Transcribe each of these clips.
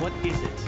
What is it?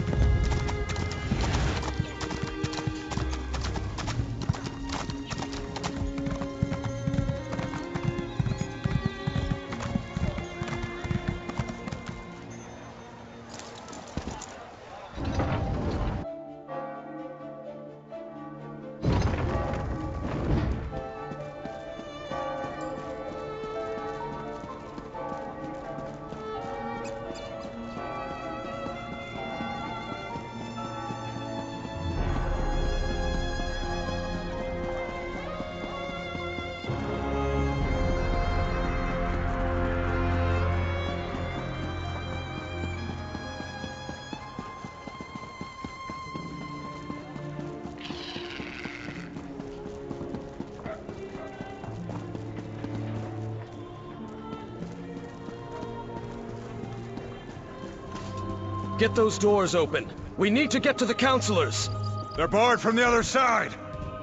Get those doors open. We need to get to the counselors. They're barred from the other side.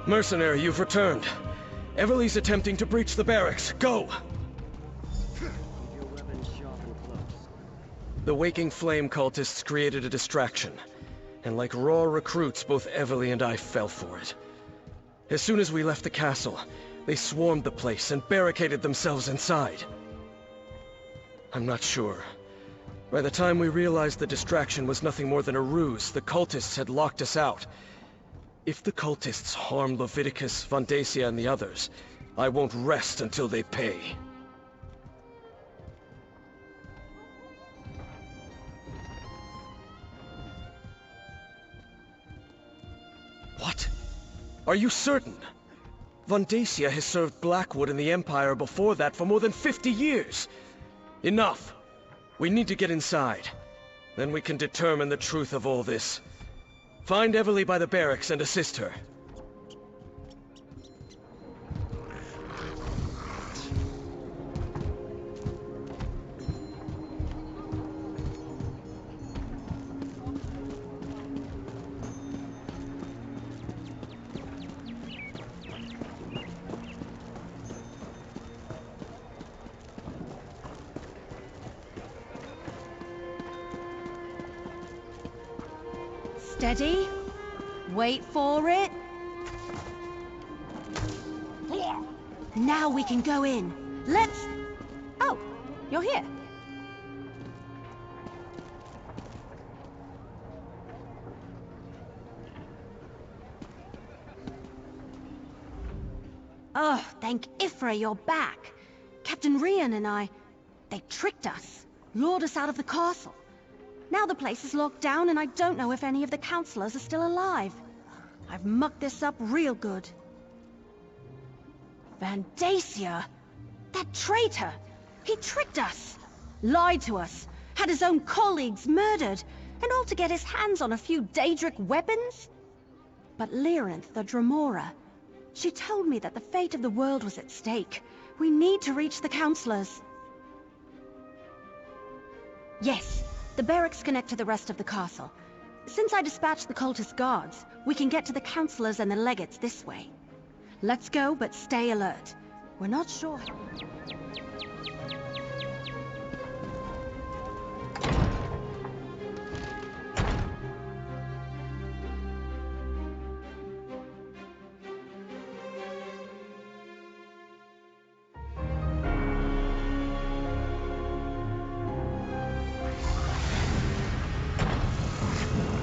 Mercenary, you've returned. Everly's attempting to breach the barracks. Go! The Waking Flame cultists created a distraction. And like raw recruits, both Everly and I fell for it. As soon as we left the castle, they swarmed the place and barricaded themselves inside. I'm not sure. By the time we realized the distraction was nothing more than a ruse, the cultists had locked us out. If the cultists harm Leviticus, Vondacia, and the others, I won't rest until they pay. What? Are you certain? Vondacia has served Blackwood and the Empire before that for more than 50 years. Enough. We need to get inside. Then we can determine the truth of all this. Find Everly by the barracks and assist her. Steady. Wait for it. Now we can go in. Let's... Oh, you're here. Oh, thank Ifra you're back. Captain Rian and I... They tricked us. Lured us out of the castle. Now the place is locked down and I don't know if any of the counselors are still alive. I've mucked this up real good. Vondacia? That traitor! He tricked us! Lied to us! Had his own colleagues murdered! And all to get his hands on a few Daedric weapons? But Lyrinth, the Dremora, she told me that the fate of the world was at stake. We need to reach the counselors. Yes. The barracks connect to the rest of the castle. Since I dispatched the cultist guards, we can get to the counselors and the legates this way. Let's go, but stay alert. We're not sure...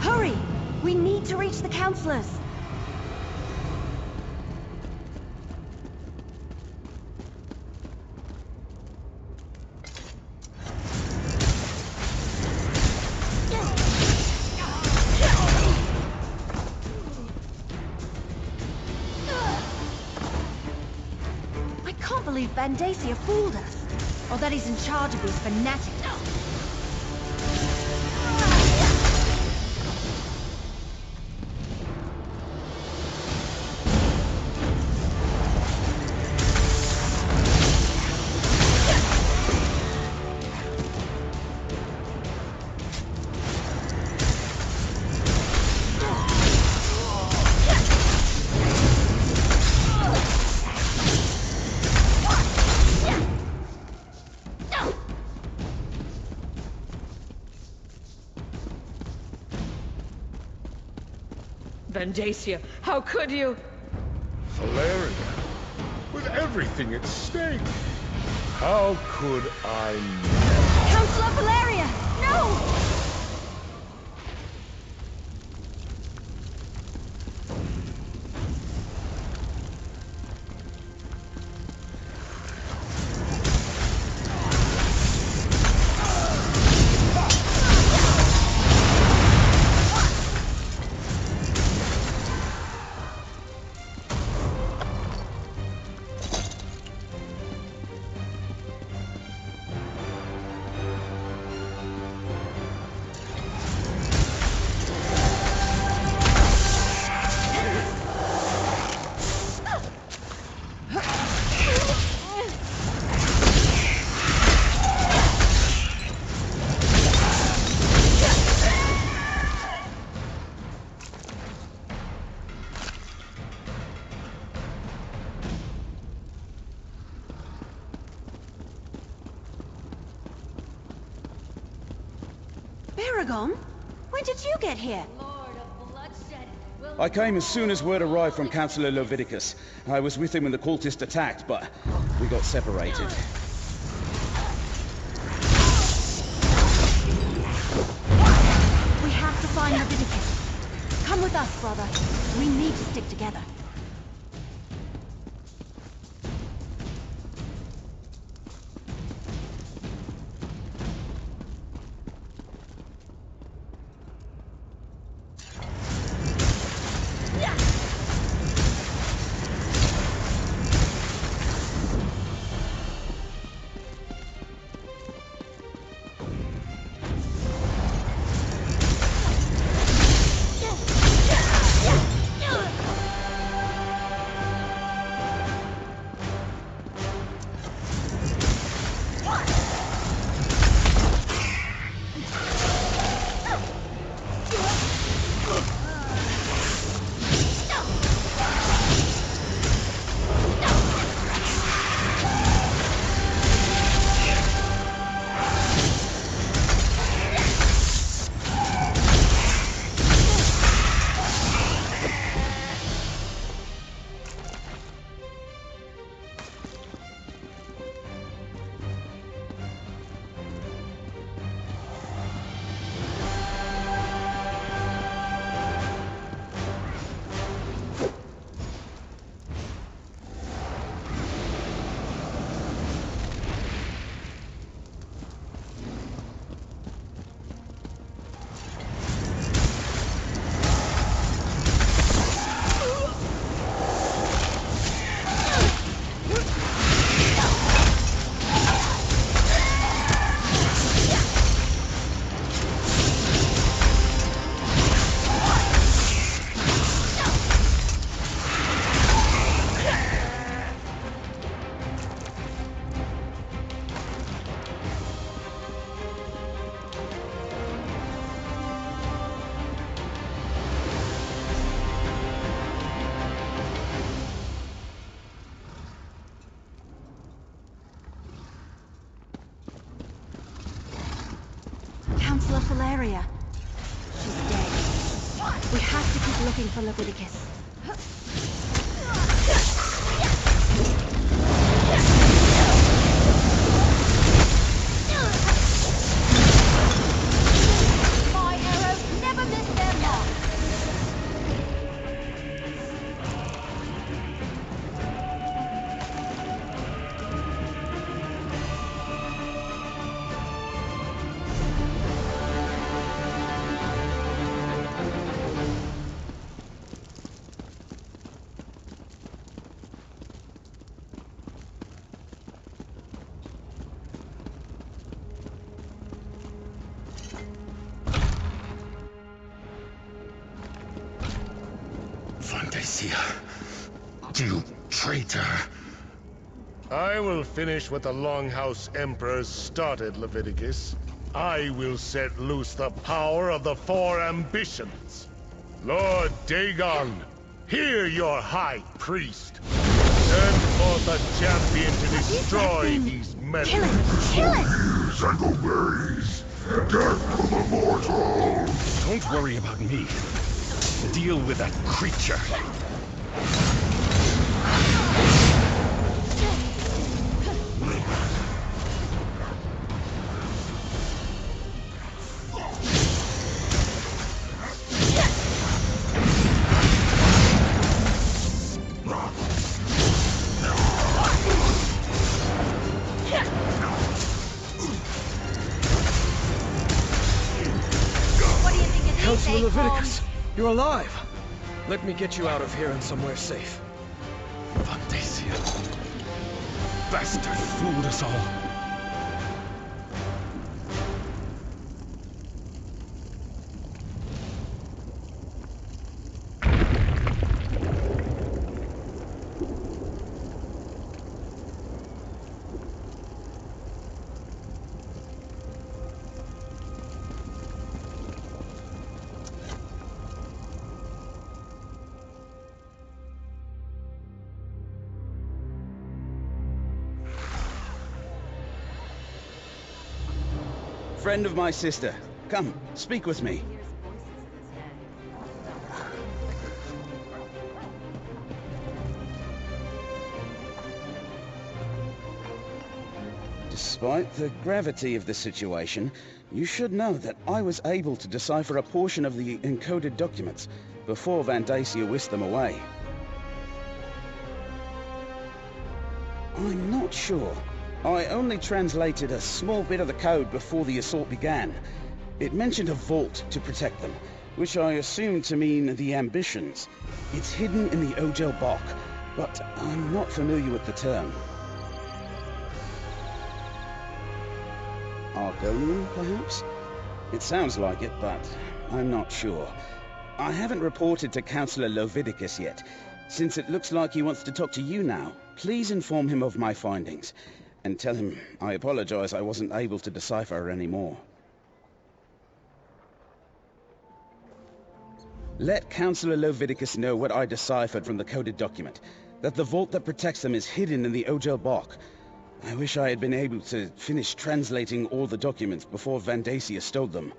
Hurry! We need to reach the counselors! I can't believe Vondacia fooled us, or that he's in charge of these fanatics. Vendacia, how could you? Valeria, with everything at stake, how could I not? Counselor Valeria! No! Aragon? When did you get here? Lord of bloodshed. I came as soon as word arrived from Councillor Leviticus. I was with him when the cultists attacked, but we got separated. We have to find Leviticus. Come with us, brother. We need to stick together. Counselor Valeria. She's dead. We have to keep looking for Leviticus. My arrows never miss their mark. You traitor! I will finish what the Longhouse Emperors started, Leviticus. I will set loose the power of the Four Ambitions. Lord Dagon, hear your High Priest. Send forth a champion to destroy these meddlers. Kill it! Kill it! Sandalberries! Death to the mortals! Don't worry about me. Deal with that creature. Counselor Leviticus, you're alive. Let me get you out of here and somewhere safe. Vandacia. Bastard fooled us all. Friend of my sister. Come, speak with me. Despite the gravity of the situation, you should know that I was able to decipher a portion of the encoded documents before Vandacia whisked them away. I'm not sure. I only translated a small bit of the code before the assault began. It mentioned a vault to protect them, which I assumed to mean the ambitions. It's hidden in the Ogel Bok, but I'm not familiar with the term. Argonian, perhaps? It sounds like it, but I'm not sure. I haven't reported to Councillor Leviticus yet. Since it looks like he wants to talk to you now, please inform him of my findings. And tell him I apologize I wasn't able to decipher her anymore. Let Councillor Leviticus know what I deciphered from the coded document. That the vault that protects them is hidden in the Ogel Bok. I wish I had been able to finish translating all the documents before Vandacia stole them.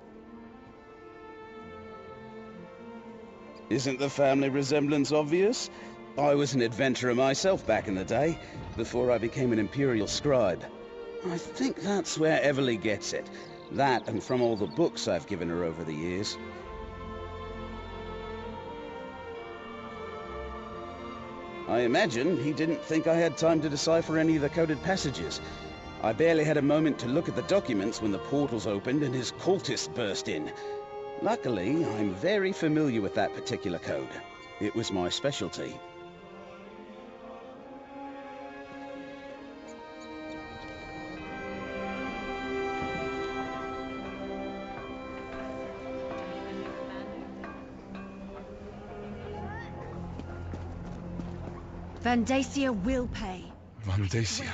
Isn't the family resemblance obvious? I was an adventurer myself back in the day, before I became an Imperial scribe. I think that's where Everly gets it. That and from all the books I've given her over the years. I imagine he didn't think I had time to decipher any of the coded passages. I barely had a moment to look at the documents when the portals opened and his cultists burst in. Luckily, I'm very familiar with that particular code. It was my specialty. Vandacia will pay. Vandacia.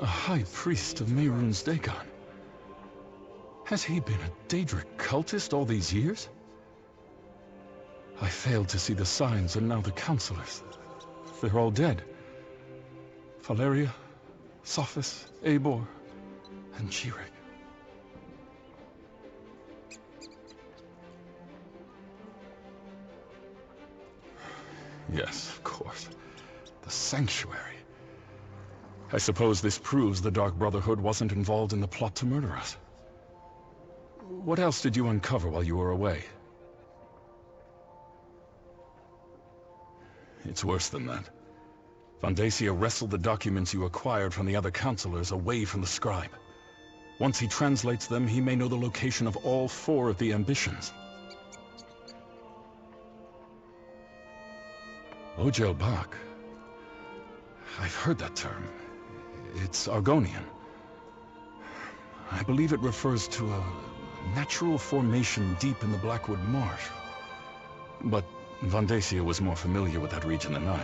A high priest of Mehrunes Dagon. Has he been a Daedric cultist all these years? I failed to see the signs, and now the counselors. They're all dead. Valeria, Sophis, Eivor, and Jirek. Yes, of course. The Sanctuary. I suppose this proves the Dark Brotherhood wasn't involved in the plot to murder us. What else did you uncover while you were away? It's worse than that. Vandacia wrestled the documents you acquired from the other counselors away from the scribe. Once he translates them, he may know the location of all 4 of the ambitions. Ogel Bok. I've heard that term. It's Argonian. I believe it refers to a natural formation deep in the Blackwood Marsh. But Vandacia was more familiar with that region than I.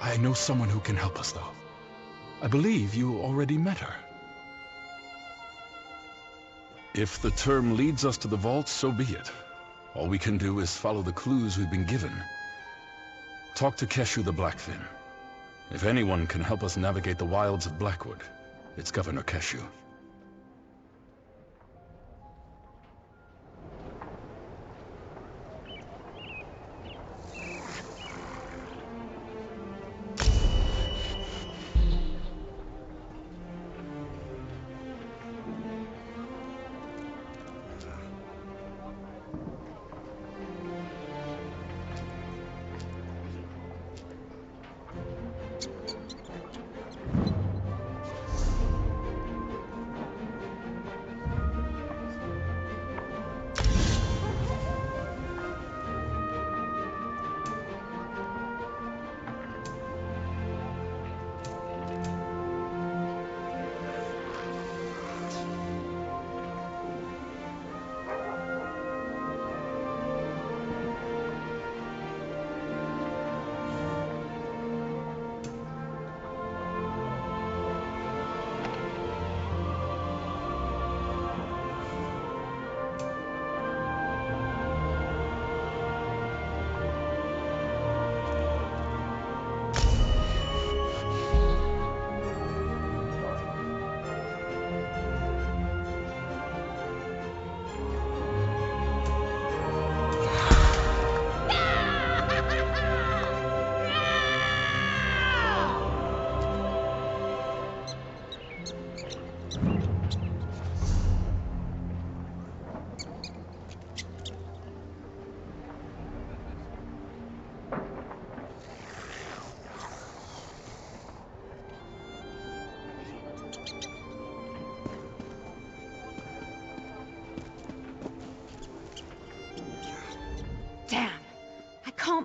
I know someone who can help us, though. I believe you already met her. If the term leads us to the vault, so be it. All we can do is follow the clues we've been given. Talk to Keshu the Blackfin. If anyone can help us navigate the wilds of Blackwood, it's Governor Keshu.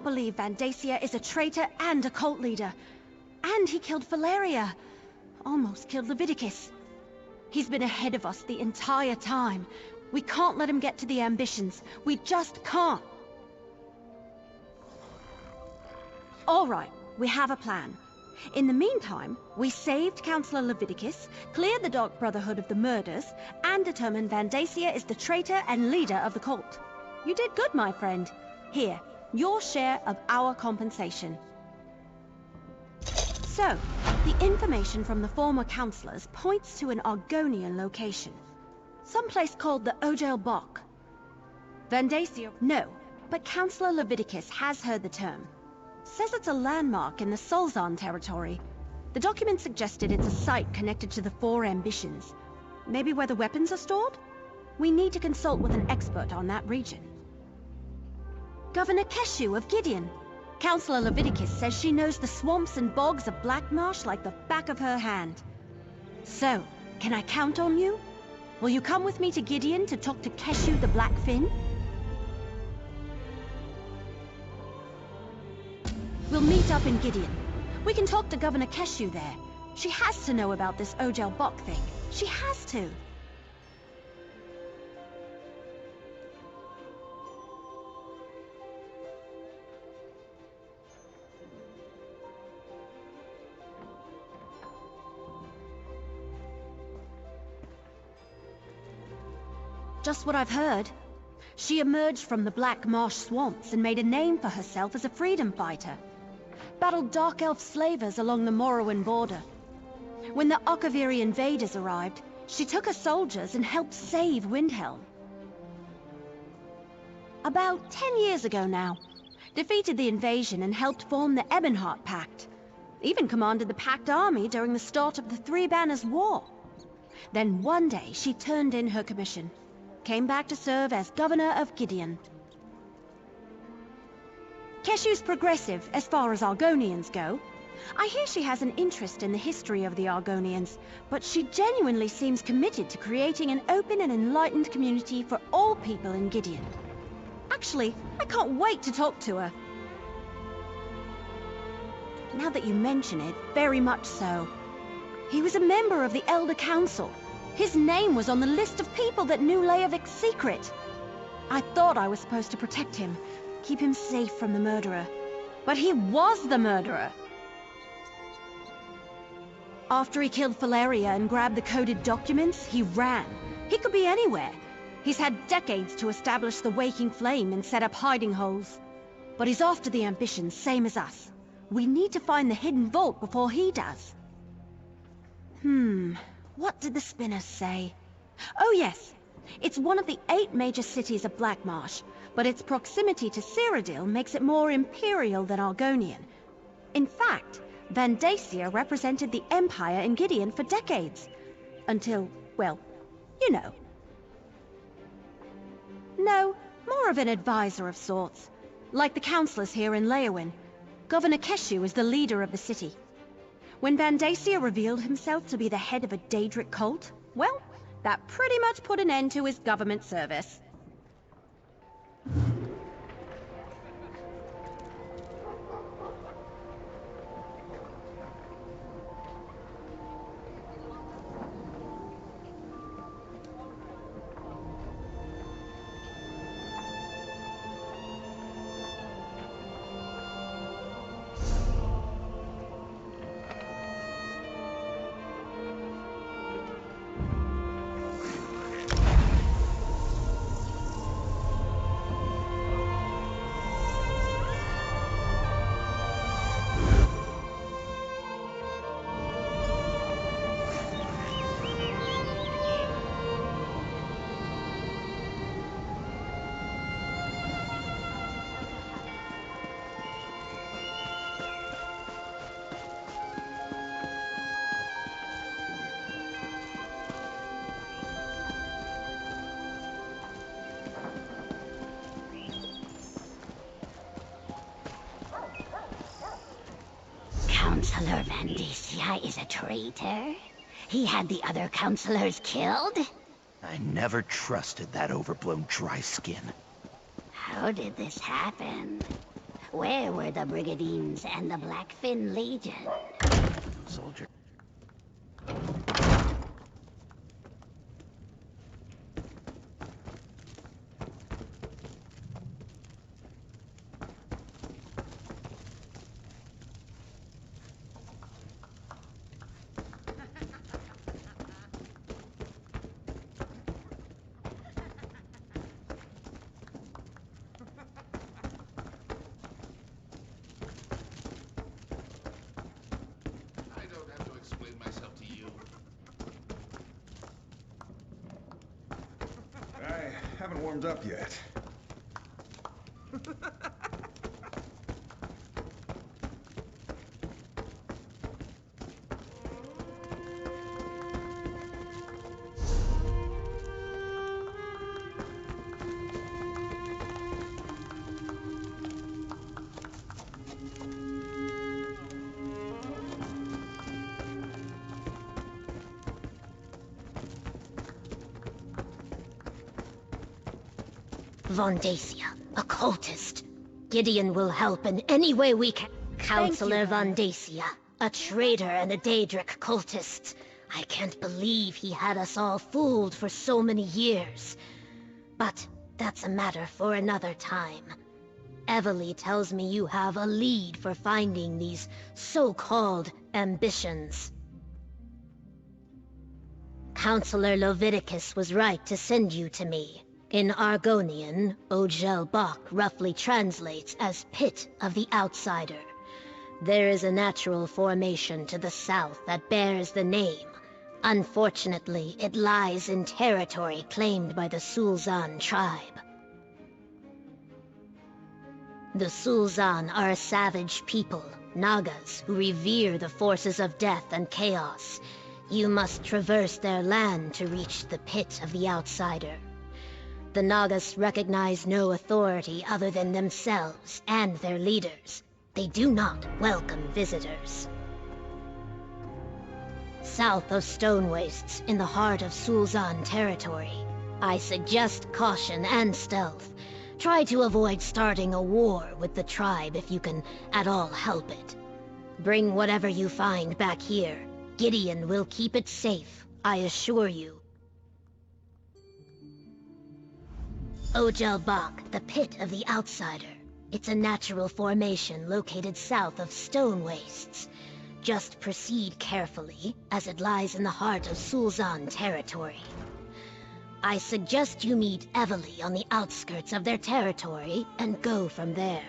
believe Vandacia is a traitor and a cult leader. And he killed Valeria. Almost killed Leviticus. He's been ahead of us the entire time. We can't let him get to the ambitions. We just can't. All right, we have a plan. In the meantime, we saved Councillor Leviticus, cleared the Dark Brotherhood of the murders, and determined Vandacia is the traitor and leader of the cult. You did good, my friend. Here, your share of our compensation. So, the information from the former councillors points to an Argonian location. Someplace called the Ojel Bok. Vandacia... No, but Councillor Leviticus has heard the term. Says it's a landmark in the Sulzan territory. The document suggested it's a site connected to the Four Ambitions. Maybe where the weapons are stored? We need to consult with an expert on that region. Governor Keshu of Gideon. Councillor Leviticus says she knows the swamps and bogs of Black Marsh like the back of her hand. So, can I count on you? Will you come with me to Gideon to talk to Keshu the Blackfin? We'll meet up in Gideon. We can talk to Governor Keshu there. She has to know about this Ojel Bok thing. She has to. Just what I've heard. She emerged from the Black Marsh swamps and made a name for herself as a freedom fighter. Battled Dark Elf slavers along the Morrowind border. When the Akaviri invaders arrived, she took her soldiers and helped save Windhelm. About 10 years ago now, defeated the invasion and helped form the Ebonheart Pact. Even commanded the Pact army during the start of the Three Banners War. Then one day she turned in her commission. Came back to serve as Governor of Gideon. Keshu's progressive as far as Argonians go. I hear she has an interest in the history of the Argonians, but she genuinely seems committed to creating an open and enlightened community for all people in Gideon. Actually, I can't wait to talk to her. Now that you mention it, very much so. He was a member of the Elder Council. His name was on the list of people that knew Leovic's secret. I thought I was supposed to protect him, keep him safe from the murderer. But he was the murderer! After he killed Valeria and grabbed the coded documents, he ran. He could be anywhere. He's had decades to establish the Waking Flame and set up hiding holes. But he's after the ambitions, same as us. We need to find the hidden vault before he does. What did the spinners say? Oh yes, it's one of the 8 major cities of Black Marsh, but its proximity to Cyrodiil makes it more imperial than Argonian. In fact, Vandacia represented the Empire in Gideon for decades. Until, well, you know. No, more of an advisor of sorts. Like the councillors here in Leowyn. Governor Keshu is the leader of the city. When Vandacia revealed himself to be the head of a Daedric cult, well, that pretty much put an end to his government service. Councillor Vandacia is a traitor? He had the other councillors killed? I never trusted that overblown dry skin. How did this happen? Where were the Brigadines and the Blackfin Legion? Soldier. Haven't warmed up yet. Vondacia, a cultist. Gideon will help in any way we can. Counselor Vondacia, a traitor and a Daedric cultist. I can't believe he had us all fooled for so many years. But that's a matter for another time. Evely tells me you have a lead for finding these so-called ambitions. Counselor Leviticus was right to send you to me. In Argonian, Ojel Bach roughly translates as Pit of the Outsider. There is a natural formation to the south that bears the name. Unfortunately, it lies in territory claimed by the Sulzan Tribe. The Sulzan are a savage people, Nagas, who revere the forces of death and chaos. You must traverse their land to reach the Pit of the Outsider. The Nagas recognize no authority other than themselves and their leaders. They do not welcome visitors. South of Stone Wastes, in the heart of Sulzan territory, I suggest caution and stealth. Try to avoid starting a war with the tribe if you can at all help it. Bring whatever you find back here. Gideon will keep it safe, I assure you. Ojel Bach, the Pit of the Outsider. It's a natural formation located south of Stone Wastes. Just proceed carefully, as it lies in the heart of Sulzan territory. I suggest you meet Evely on the outskirts of their territory and go from there.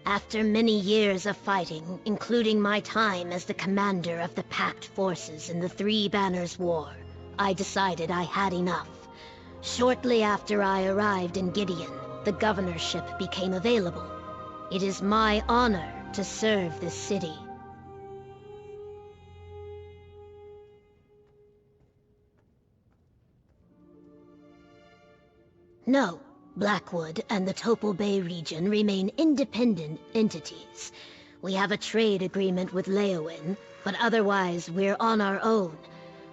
After many years of fighting, including my time as the commander of the Pact forces in the Three Banners War, I decided I had enough. Shortly after I arrived in Gideon, the governorship became available. It is my honor to serve this city. No. Blackwood and the Topal Bay region remain independent entities. We have a trade agreement with Leowin, but otherwise we're on our own.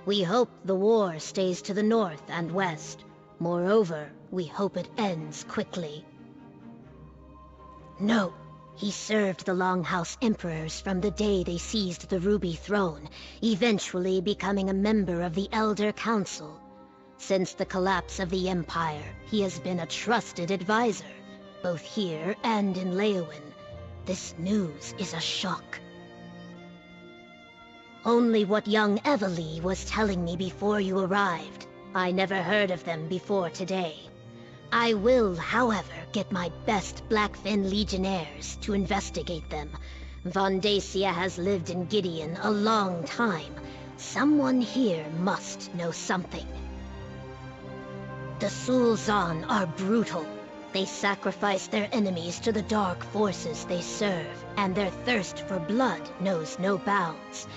We hope the war stays to the north and west. Moreover, we hope it ends quickly. No, he served the Longhouse Emperors from the day they seized the Ruby Throne, eventually becoming a member of the Elder Council. Since the collapse of the Empire, he has been a trusted advisor, both here and in Leowin. This news is a shock. Only what young Evely was telling me before you arrived. I never heard of them before today. I will, however, get my best Blackfin Legionnaires to investigate them. Vondacia has lived in Gideon a long time. Someone here must know something. The Sulzan are brutal. They sacrifice their enemies to the dark forces they serve, and their thirst for blood knows no bounds.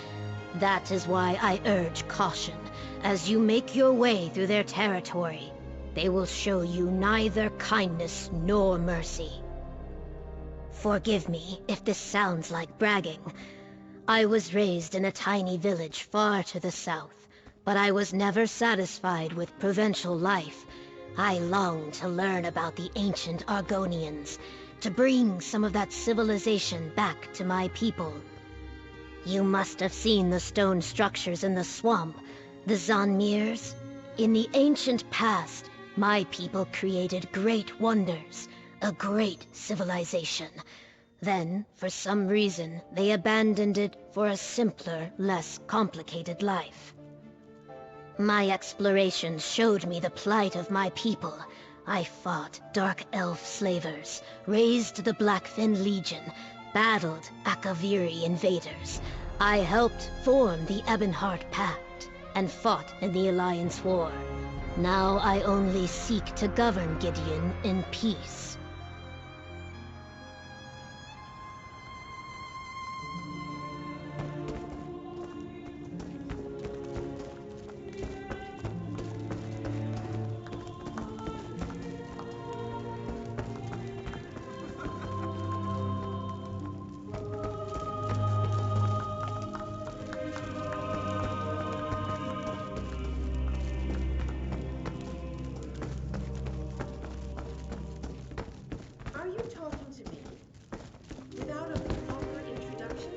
That is why I urge caution. As you make your way through their territory, they will show you neither kindness nor mercy. Forgive me if this sounds like bragging. I was raised in a tiny village far to the south. But I was never satisfied with provincial life. I longed to learn about the ancient Argonians, to bring some of that civilization back to my people. You must have seen the stone structures in the swamp, the Zanmirs. In the ancient past, my people created great wonders, a great civilization. Then, for some reason, they abandoned it for a simpler, less complicated life. My explorations showed me the plight of my people. I fought Dark Elf slavers, raised the Blackfin Legion, battled Akaviri invaders. I helped form the Ebonheart Pact, and fought in the Alliance War. Now I only seek to govern Gideon in peace. Are you talking to me? Without a proper introduction?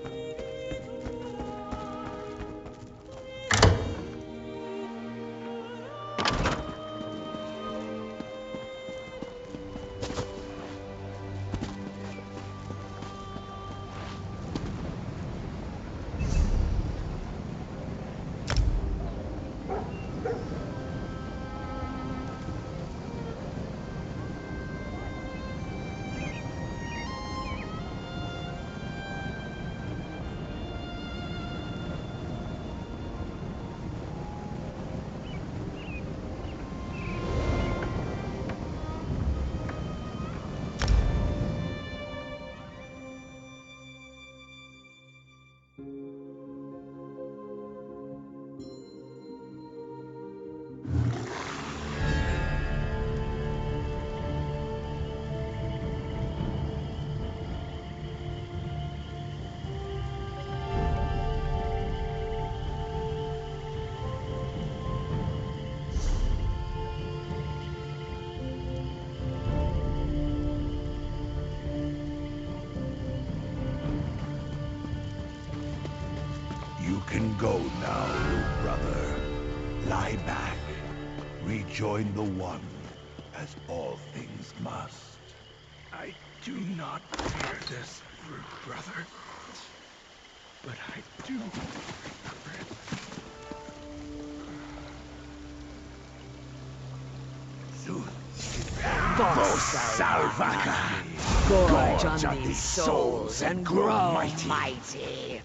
You can go now, little brother. Lie back. Rejoin the One, as all things must. I do not fear this, brother. But I do remember it. Salvaca! Gorge Gorge on these souls and grow mighty.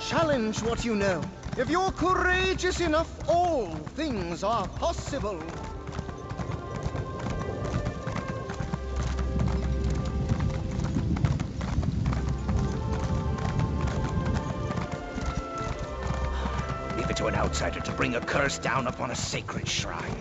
challenge what you know. If you're courageous enough, all things are possible. Leave it to an outsider to bring a curse down upon a sacred shrine.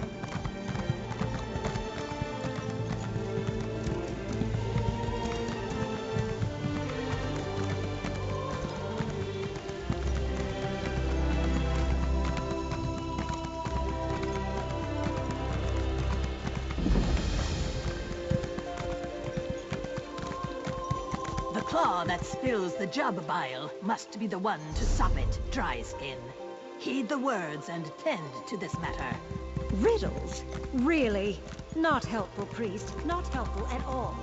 The claw that spills the jub bile must be the one to sop it, Dry Skin. Heed the words and tend to this matter. Riddles? Really? Not helpful, priest. Not helpful at all.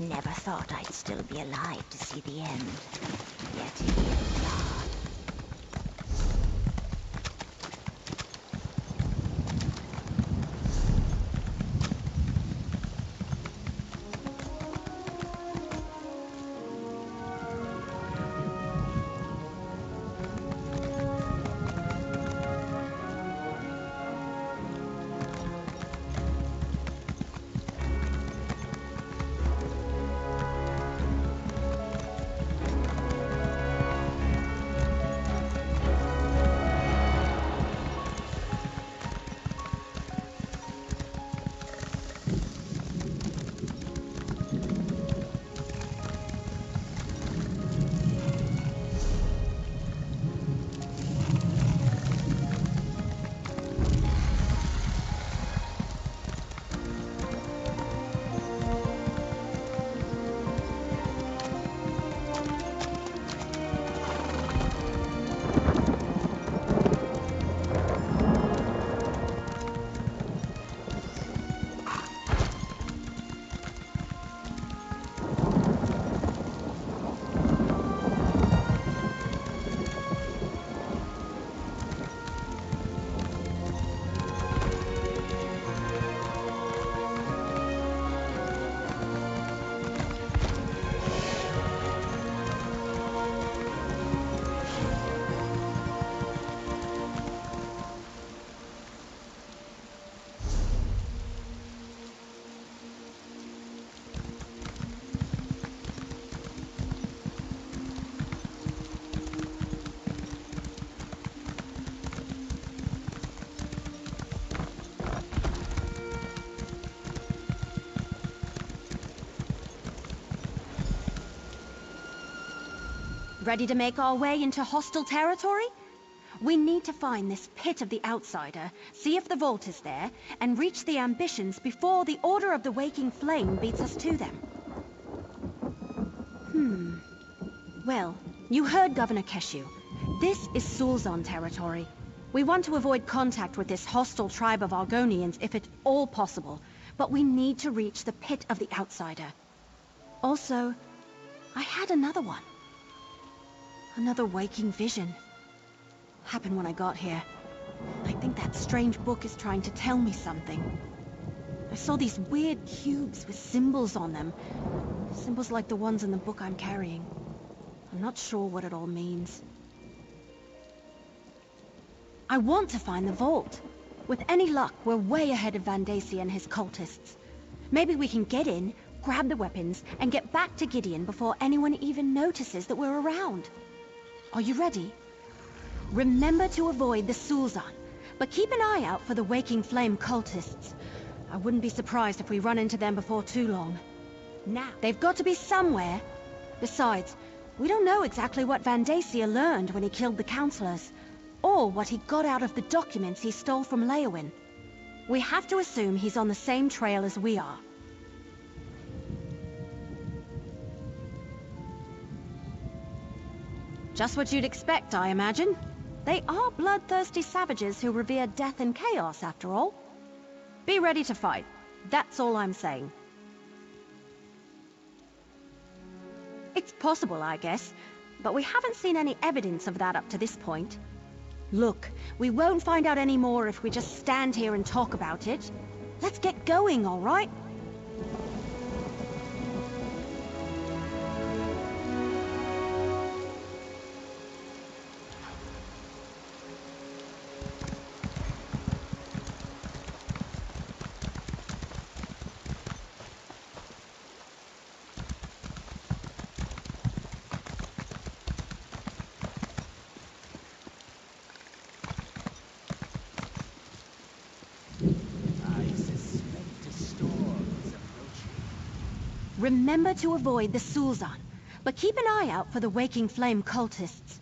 Never thought I'd still be alive to see the end. Yet here we are. Ready to make our way into hostile territory? We need to find this pit of the outsider, see if the vault is there, and reach the ambitions before the Order of the Waking Flame beats us to them. Well, you heard Governor Keshu. This is Sulzan territory. We want to avoid contact with this hostile tribe of Argonians if at all possible, but we need to reach the pit of the outsider. Also, I had another one. Another waking vision. Happened when I got here. I think that strange book is trying to tell me something. I saw these weird cubes with symbols on them. Symbols like the ones in the book I'm carrying. I'm not sure what it all means. I want to find the vault. With any luck, we're way ahead of Vandasi and his cultists. Maybe we can get in, grab the weapons, and get back to Gideon before anyone even notices that we're around. Are you ready? Remember to avoid the Sulzan, but keep an eye out for the Waking Flame cultists. I wouldn't be surprised if we run into them before too long. Now, they've got to be somewhere. Besides, we don't know exactly what Vandasi learned when he killed the councillors, or what he got out of the documents he stole from Leowyn. We have to assume he's on the same trail as we are. Just what you'd expect, I imagine. They are bloodthirsty savages who revere death and chaos, after all. Be ready to fight. That's all I'm saying. It's possible, I guess, but we haven't seen any evidence of that up to this point. Look, we won't find out any more if we just stand here and talk about it. Let's get going, all right? Remember to avoid the Sulzan, but keep an eye out for the Waking Flame cultists.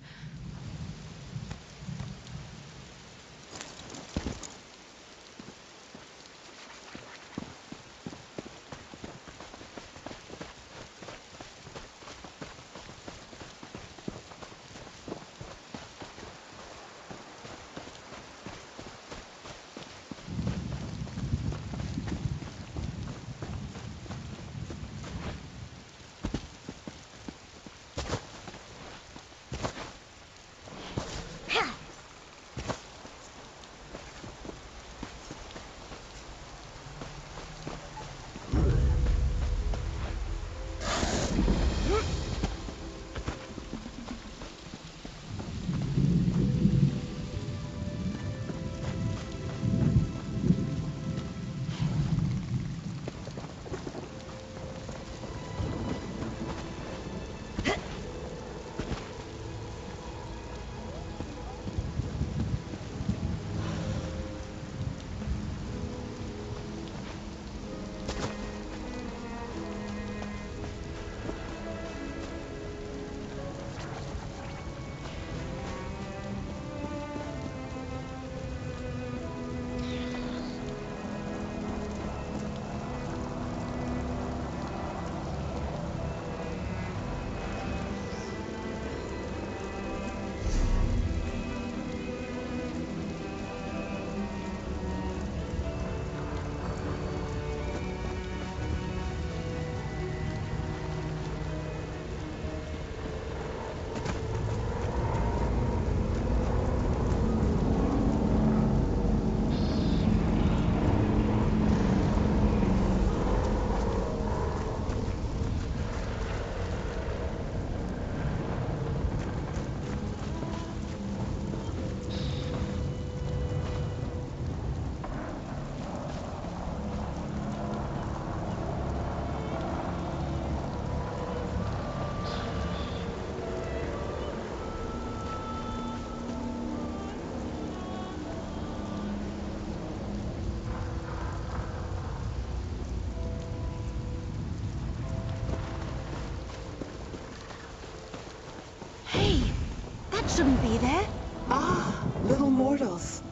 shouldn't be there. Ah, little mortals.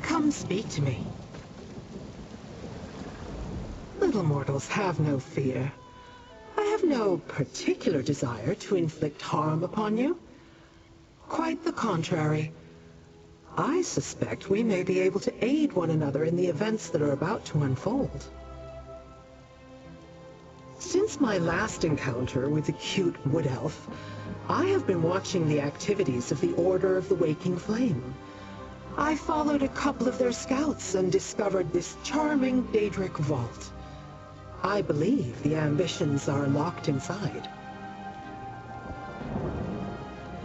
Come speak to me. Little mortals, have no fear. I have no particular desire to inflict harm upon you. Quite the contrary. I suspect we may be able to aid one another in the events that are about to unfold. Since my last encounter with the cute wood elf, I have been watching the activities of the Order of the Waking Flame. I followed a couple of their scouts and discovered this charming Daedric vault. I believe the ambitions are locked inside.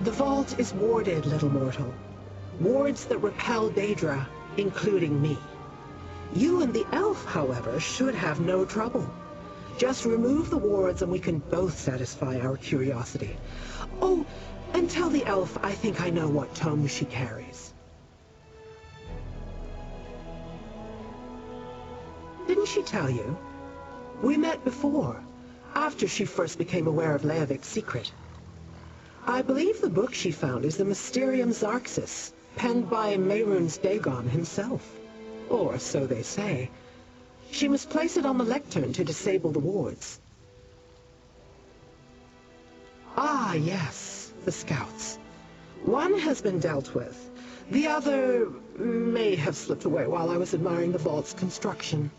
The vault is warded, little mortal. Wards that repel Daedra, including me. You and the elf, however, should have no trouble. Just remove the wards and we can both satisfy our curiosity. Oh, and tell the elf I think I know what tome she carries. Didn't she tell you? We met before, after she first became aware of Leovik's secret. I believe the book she found is the Mysterium Xarxis, penned by Mehrunes Dagon himself. Or so they say. She must place it on the lectern to disable the wards. Ah, yes, the scouts. One has been dealt with. The other may have slipped away while I was admiring the vault's construction.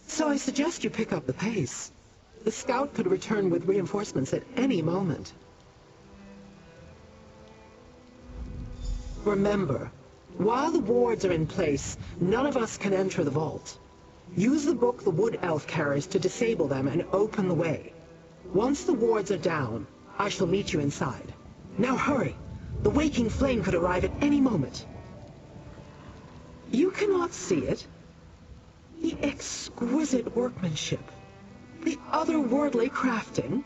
So I suggest you pick up the pace. The scout could return with reinforcements at any moment. Remember, while the wards are in place, none of us can enter the vault. Use the book the wood elf carries to disable them and open the way. Once the wards are down, I shall meet you inside. Now hurry! The waking flame could arrive at any moment. You cannot see it. The exquisite workmanship. The otherworldly crafting.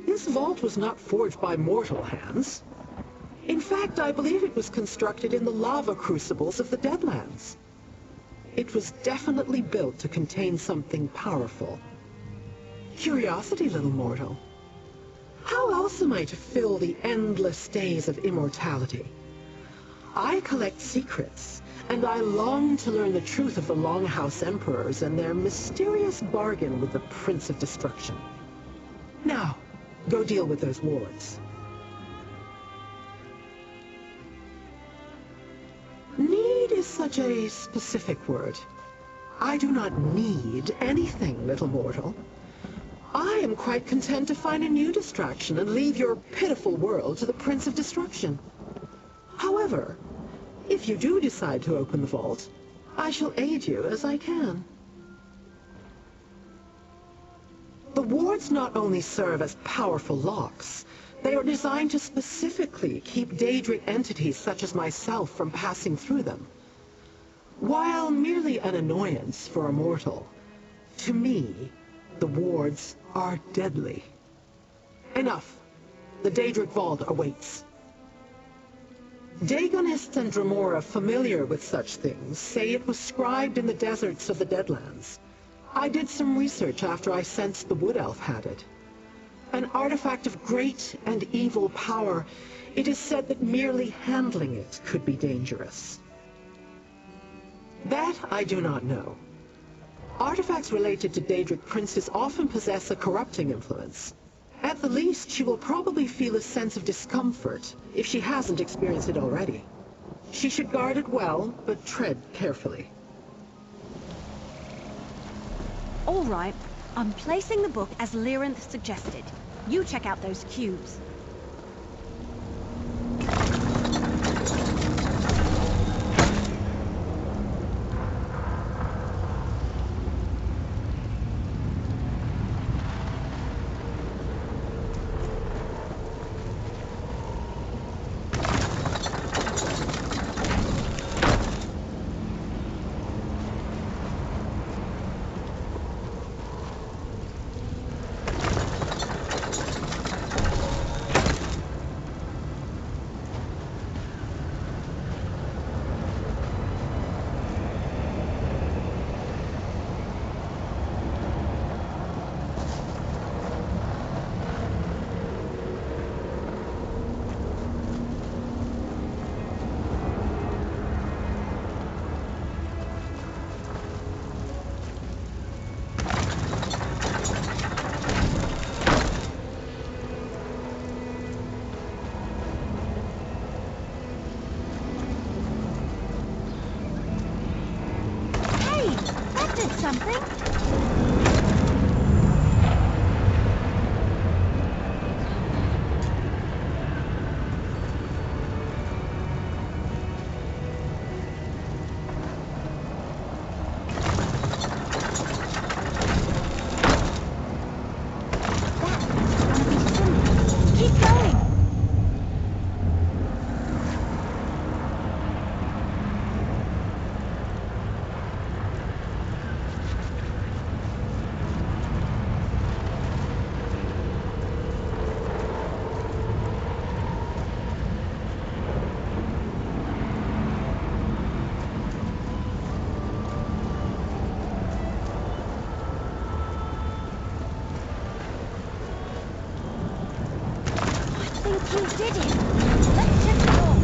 This vault was not forged by mortal hands. In fact, I believe it was constructed in the lava crucibles of the Deadlands. It was definitely built to contain something powerful. Curiosity, little mortal. How else am I to fill the endless days of immortality? I collect secrets, and I long to learn the truth of the Longhouse Emperors and their mysterious bargain with the Prince of Destruction. Now, go deal with those wards. Need is such a specific word. I do not need anything, little mortal. I am quite content to find a new distraction and leave your pitiful world to the Prince of Destruction. However, if you do decide to open the vault, I shall aid you as I can. The wards not only serve as powerful locks, they are designed to specifically keep Daedric entities such as myself from passing through them. While merely an annoyance for a mortal, to me, the wards are deadly. Enough. The Daedric Vault awaits. Dagonists and Dremora familiar with such things say it was scribed in the deserts of the Deadlands. I did some research after I sensed the Wood Elf had it. An artifact of great and evil power, it is said that merely handling it could be dangerous. That I do not know. Artifacts related to Daedric princes often possess a corrupting influence. At the least, she will probably feel a sense of discomfort if she hasn't experienced it already. She should guard it well, but tread carefully. All right, I'm placing the book as Lyrinth suggested. You check out those cubes. something? He did it! Let's check the door.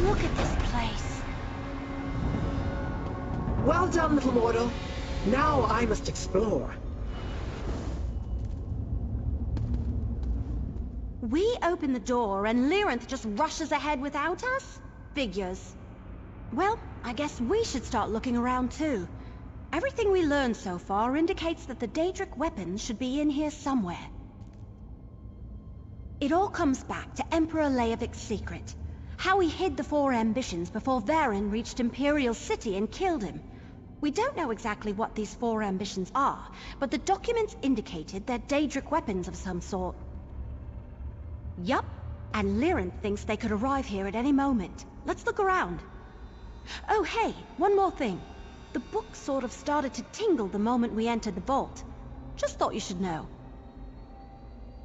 Look at this place. Well done, little mortal. Now I must explore. We open the door and Lyranth just rushes ahead without us? Figures. Well, I guess we should start looking around too. Everything we learned so far indicates that the Daedric weapons should be in here somewhere. It all comes back to Emperor Leovic's secret. How he hid the four ambitions before Varen reached Imperial City and killed him. We don't know exactly what these four ambitions are, but the documents indicated they're Daedric weapons of some sort. Yup, and Lyranth thinks they could arrive here at any moment. Let's look around. Oh hey, one more thing. The book sort of started to tingle the moment we entered the vault. Just thought you should know.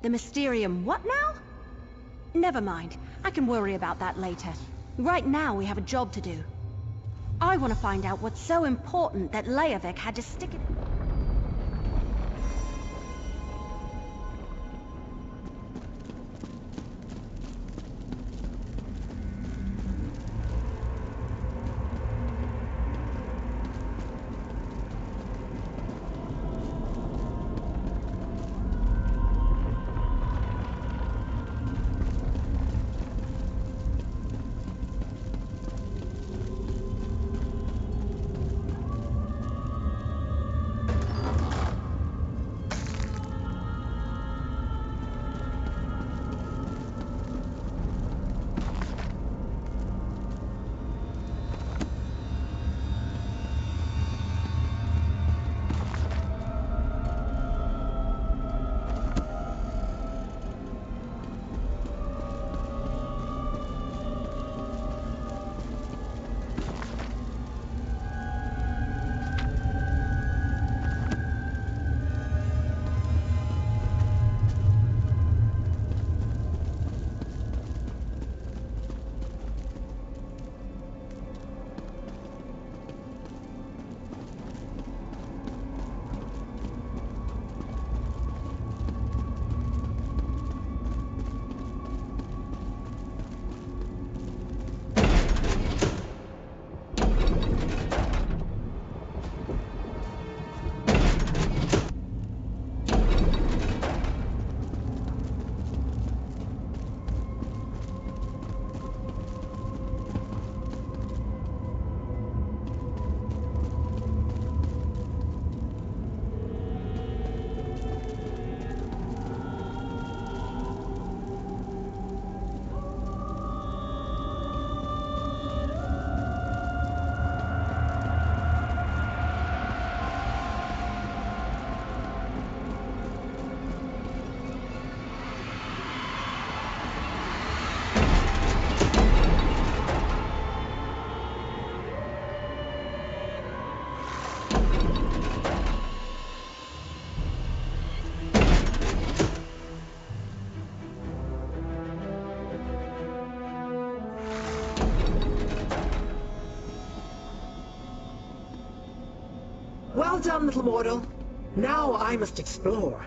The Mysterium what now? Never mind, I can worry about that later. Right now we have a job to do. I want to find out what's so important that Leovic had to stick it... Well done, little mortal. Now I must explore.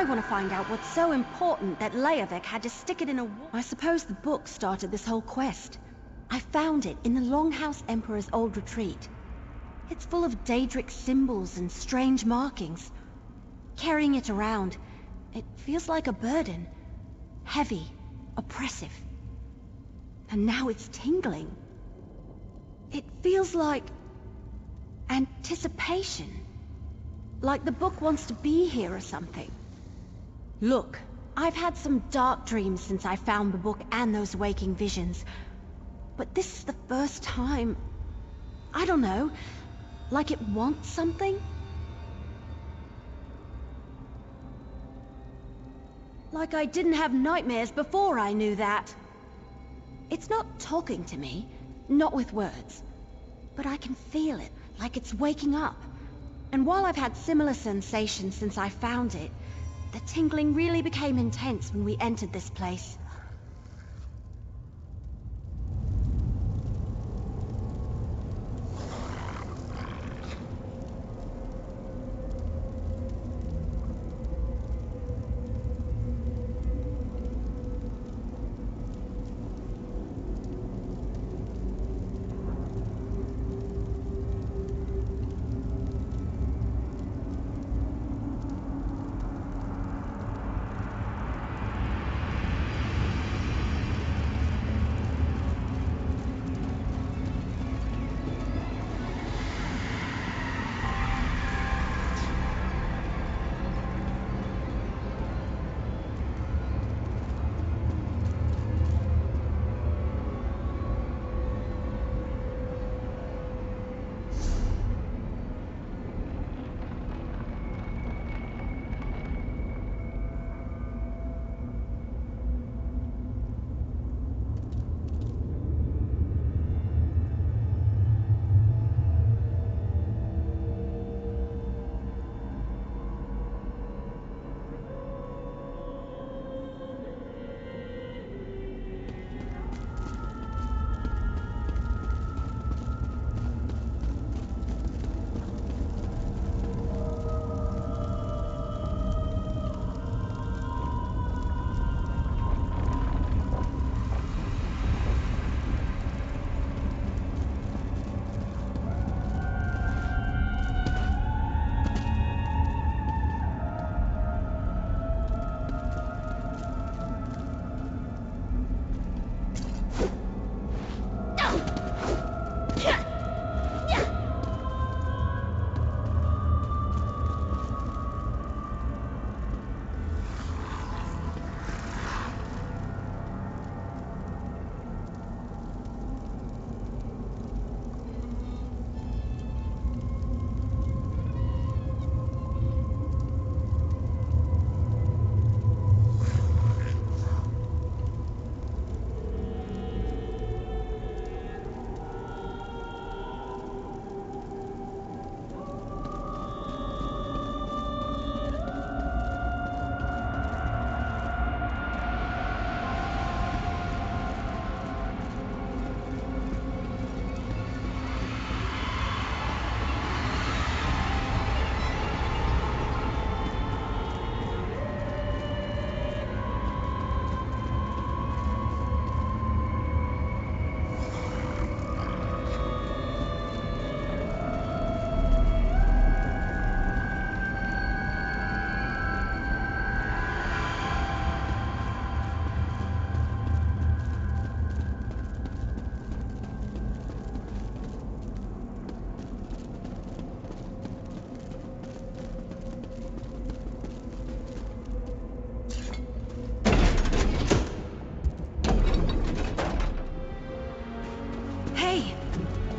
want to find out what's so important that Leovic had to stick it in a wall. I suppose the book started this whole quest. I found it in the Longhouse Emperor's old retreat. It's full of Daedric symbols and strange markings. Carrying it around, it feels like a burden. Heavy, oppressive. And now it's tingling. It feels like anticipation. Like the book wants to be here or something. Look, I've had some dark dreams since I found the book and those waking visions. But this is the first time... I don't know, like it wants something? Like I didn't have nightmares before I knew that. It's not talking to me, not with words. But I can feel it, like it's waking up. And while I've had similar sensations since I found it, the tingling really became intense when we entered this place.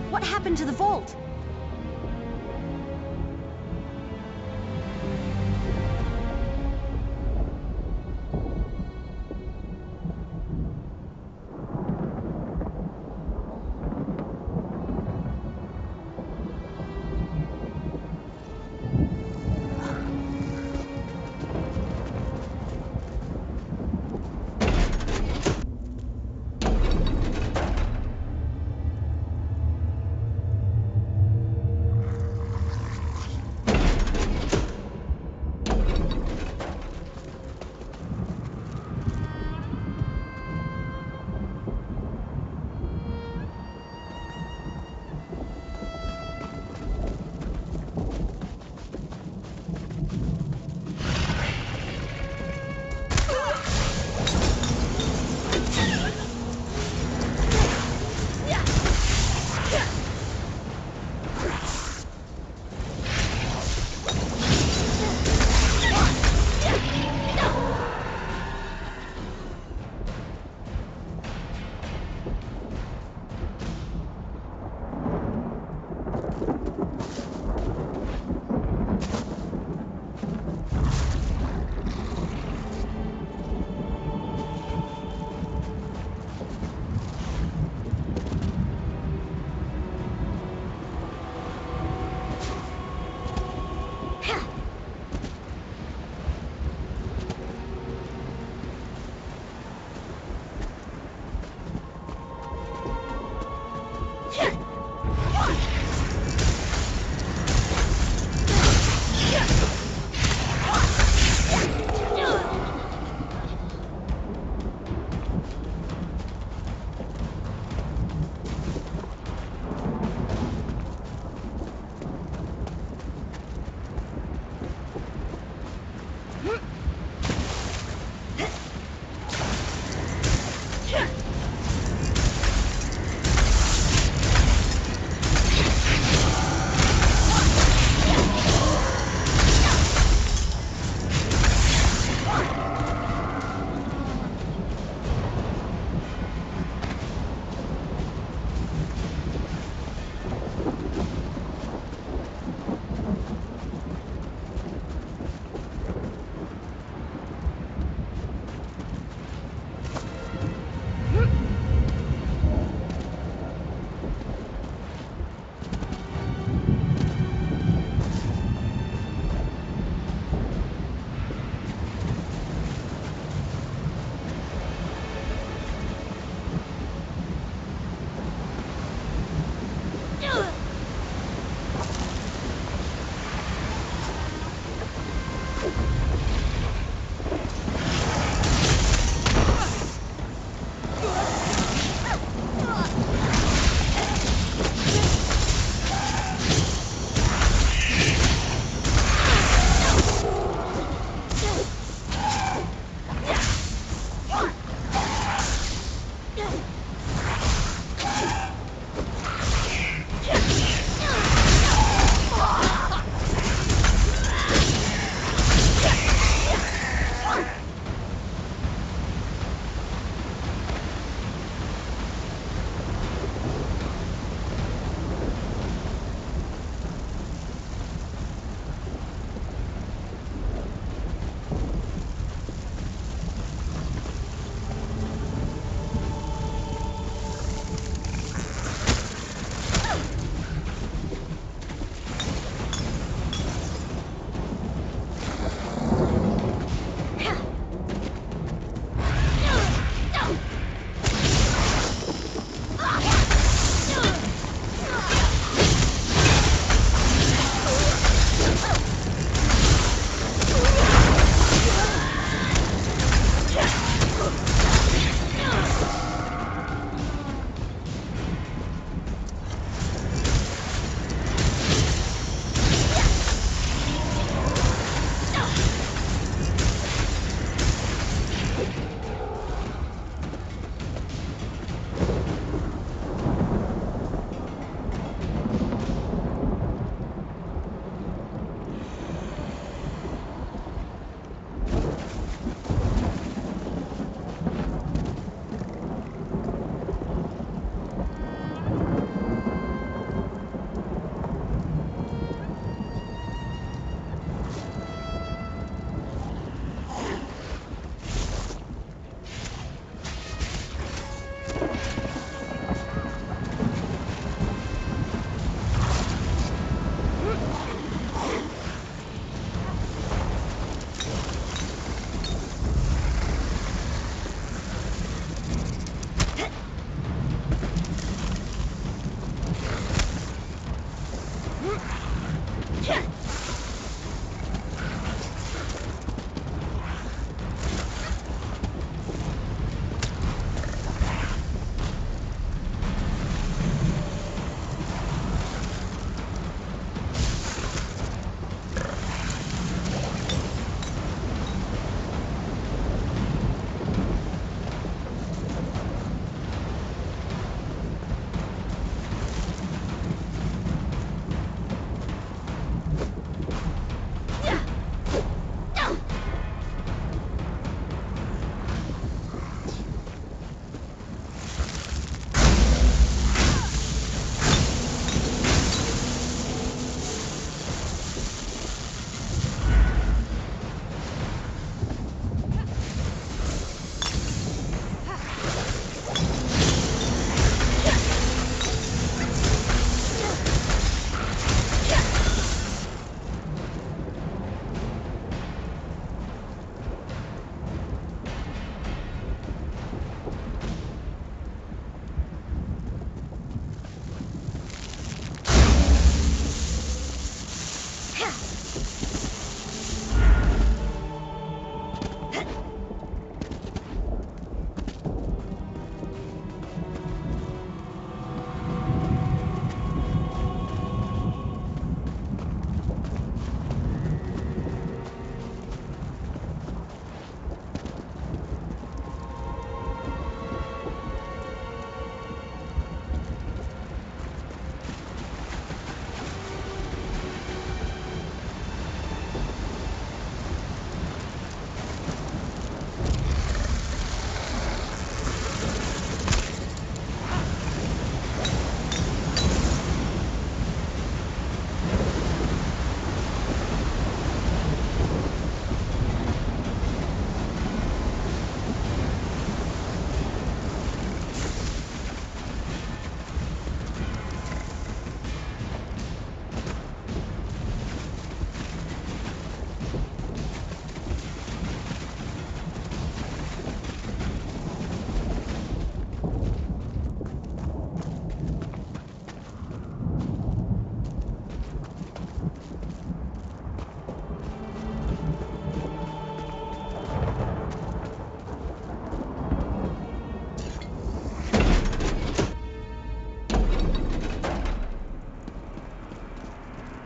What happened to the vault?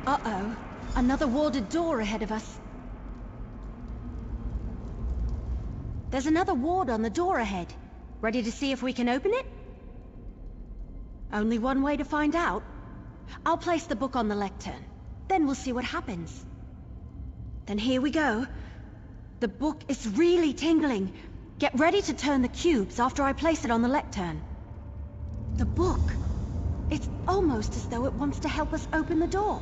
Uh-oh. Another warded door ahead of us. There's another ward on the door ahead. Ready to see if we can open it? Only one way to find out. I'll place the book on the lectern. Then we'll see what happens. Then here we go. The book is really tingling. Get ready to turn the cubes after I place it on the lectern. The book. It's almost as though it wants to help us open the door.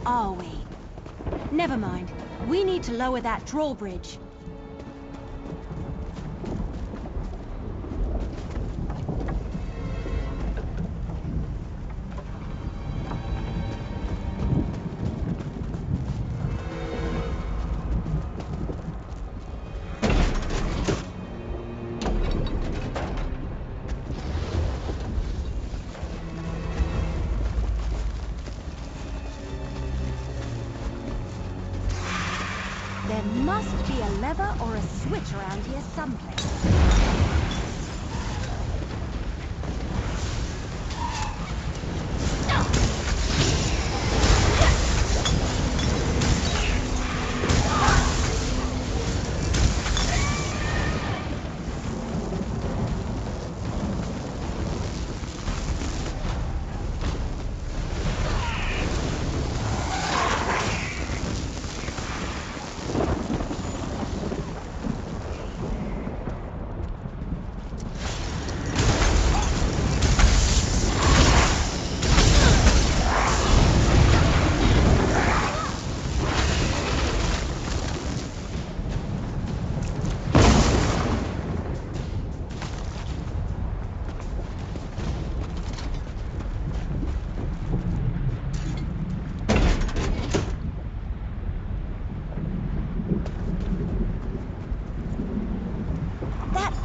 Are we? Never mind. We need to lower that drawbridge. There must be a lever or a switch around here someplace.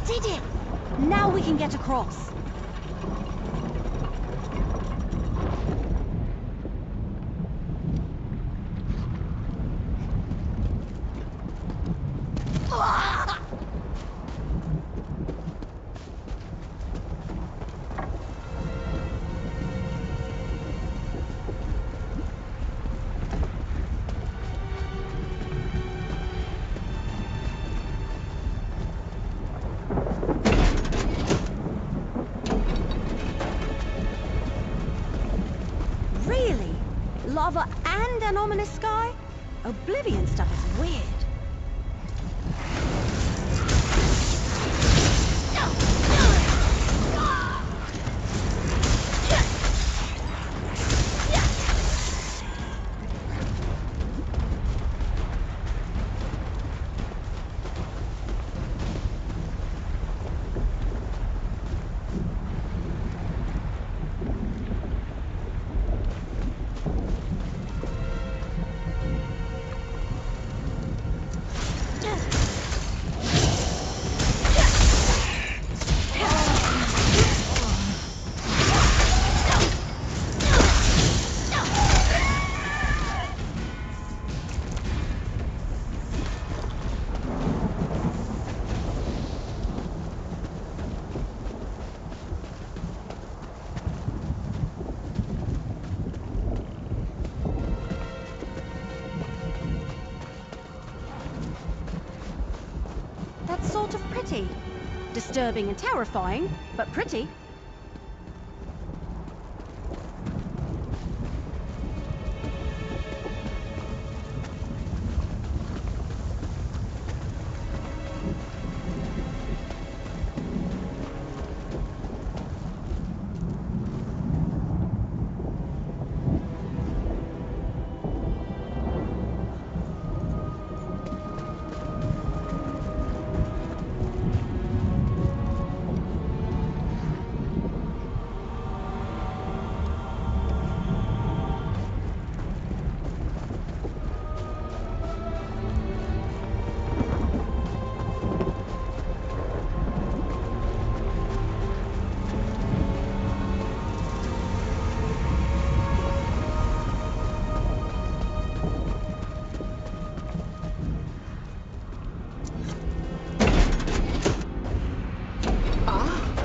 Did it! Now we can get across. Lava and an ominous sky? Oblivion stuff is weird. pretty. Disturbing and terrifying, but pretty.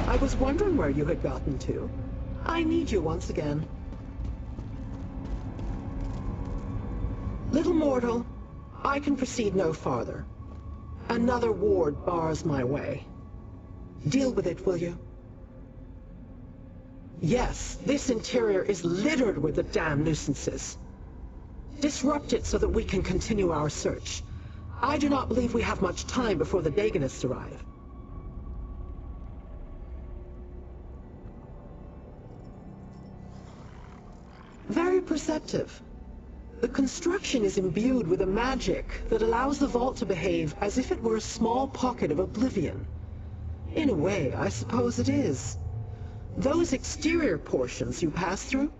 I was wondering where you had gotten to. I need you once again. Little mortal, I can proceed no farther. Another ward bars my way. Deal with it, will you? Yes, this interior is littered with the damn nuisances. Disrupt it so that we can continue our search. I do not believe we have much time before the Dagonists arrive. Very perceptive. The construction is imbued with a magic that allows the vault to behave as if it were a small pocket of oblivion. In a way, I suppose it is. Those exterior portions you pass through,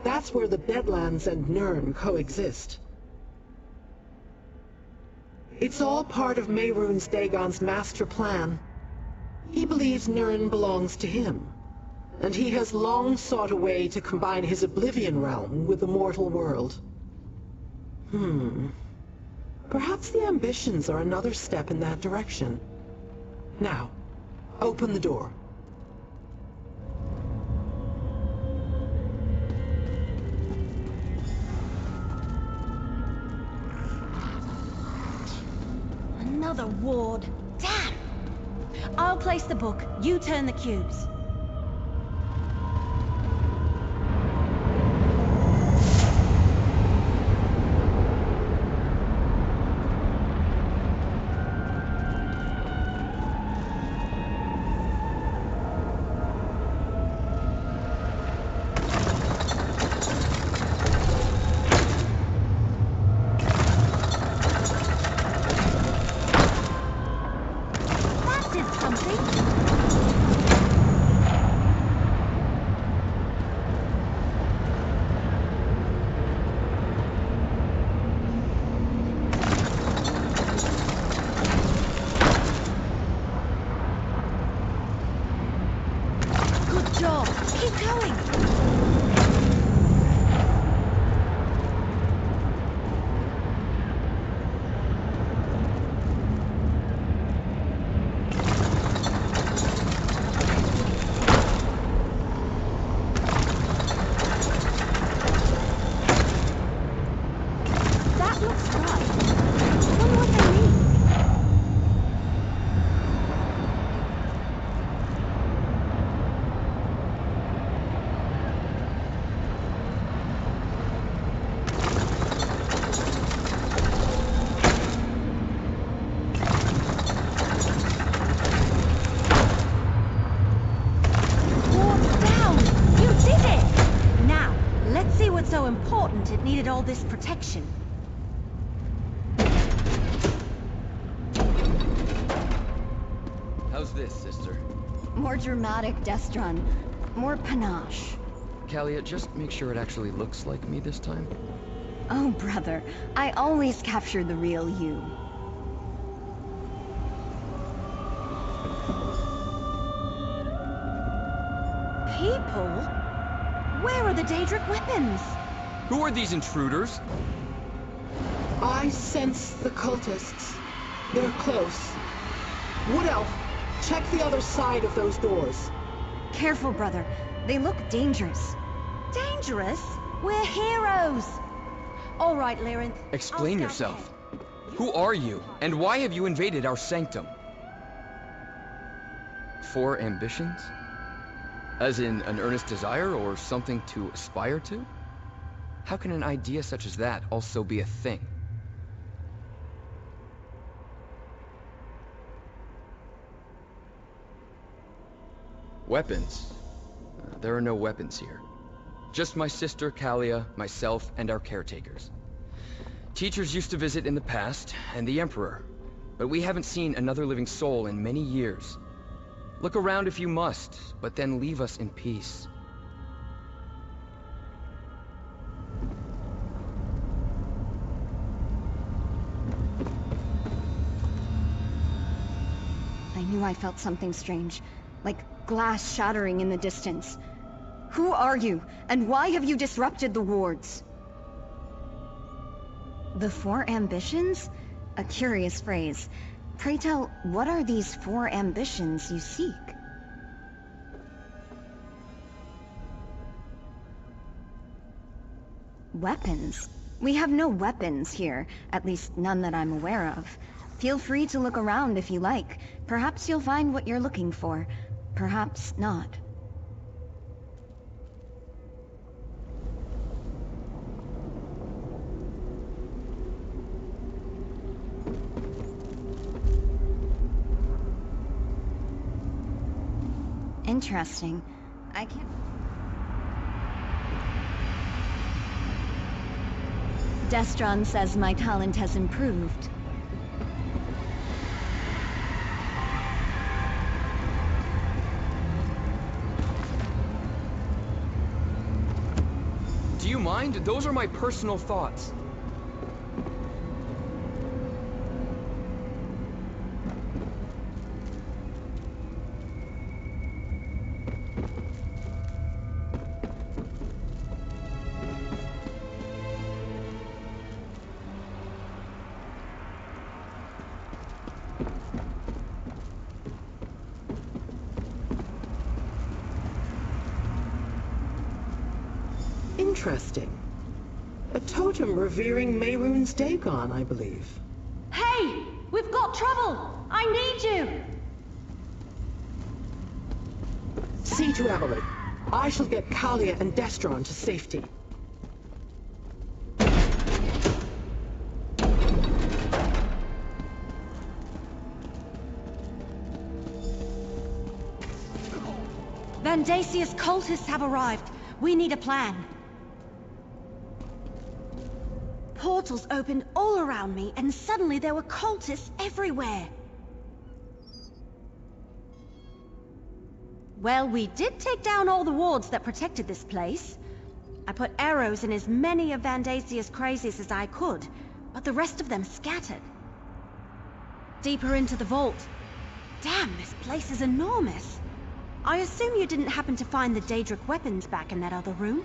that's where the Deadlands and Nirn coexist. It's all part of Mehrunes Dagon's master plan. He believes Nirn belongs to him, and he has long sought a way to combine his Oblivion realm with the mortal world. Perhaps the ambitions are another step in that direction. Now, open the door. Another ward. Damn! I'll place the book. You turn the cubes. It needed all this protection. How's this, sister? More dramatic, Destron. More panache. Callia, just make sure it actually looks like me this time. Oh, brother. I always capture the real you. People? Where are the Daedric weapons? Who are these intruders? I sense the cultists. They're close. Wood Elf, check the other side of those doors. Careful, brother. They look dangerous. Dangerous? We're heroes! All right, Lyrinth. Explain yourself. Who are you, and why have you invaded our sanctum? 4 ambitions? As in an earnest desire or something to aspire to? How can an idea such as that also be a thing? Weapons? There are no weapons here. Just my sister, Kalia, myself, and our caretakers. Teachers used to visit in the past, and the Emperor, but we haven't seen another living soul in many years. Look around if you must, but then leave us in peace. I knew I felt something strange, like glass shattering in the distance. Who are you, and why have you disrupted the wards? The 4 ambitions? A curious phrase. Pray tell, what are these 4 ambitions you seek? Weapons? We have no weapons here, at least none that I'm aware of. Feel free to look around if you like. Perhaps you'll find what you're looking for. Perhaps not. Interesting. I can't... Destron says my talent has improved. Do you mind? Those are my personal thoughts. Interesting. A totem revering Mehrunes Dagon, I believe. Hey! We've got trouble! I need you! See to Emily. I shall get Kalia and Destron to safety. Vandasia's cultists have arrived. We need a plan. Portals opened all around me, and suddenly there were cultists everywhere. Well, we did take down all the wards that protected this place. I put arrows in as many of Vandasia's crazies as I could, but the rest of them scattered. Deeper into the vault. Damn, this place is enormous. I assume you didn't happen to find the Daedric weapons back in that other room?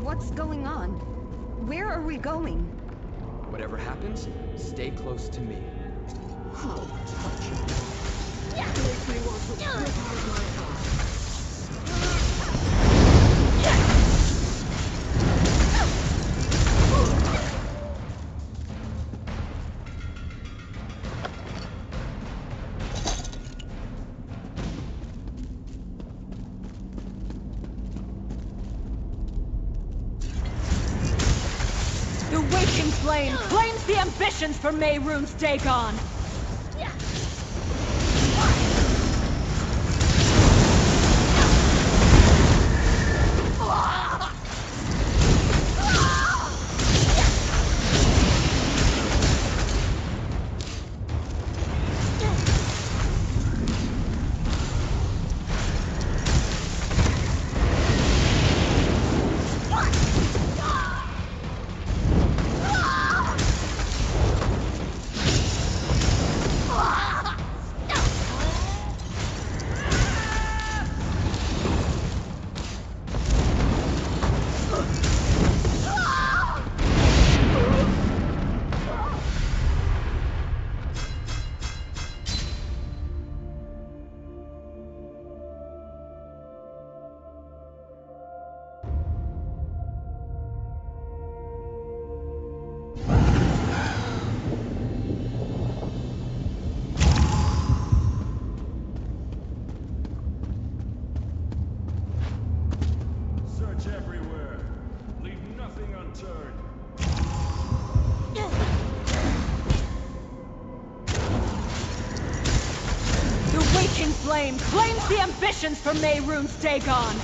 What's going on? Where are we going? Whatever happens, stay close to me. How touching. Makes me want to rip out my heart. The waking flame claims the ambitions for Mehrunes Dagon! Flame claims the ambitions for Mehrunes Dagon!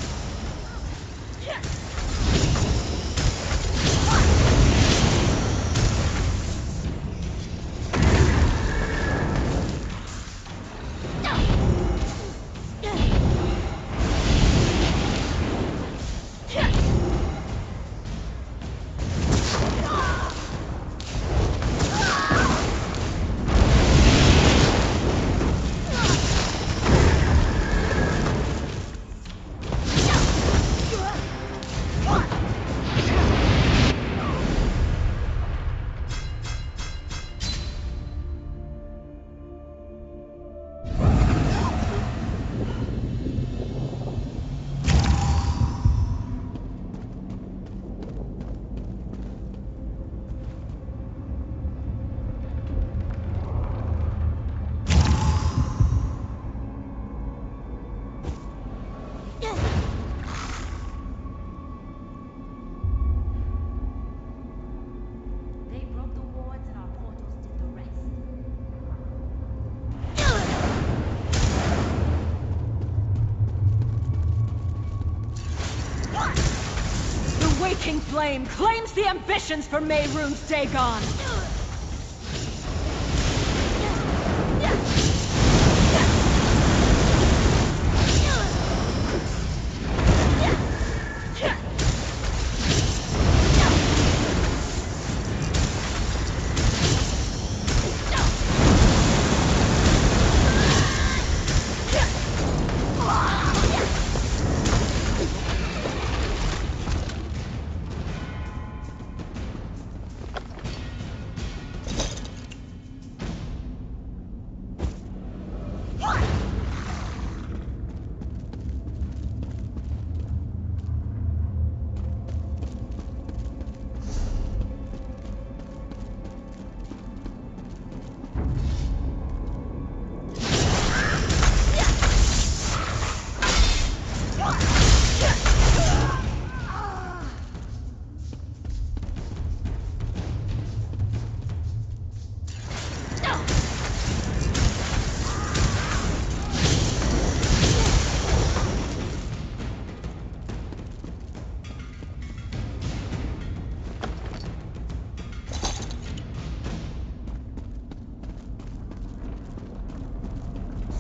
Waking Flame claims the ambitions for Mehrunes Dagon!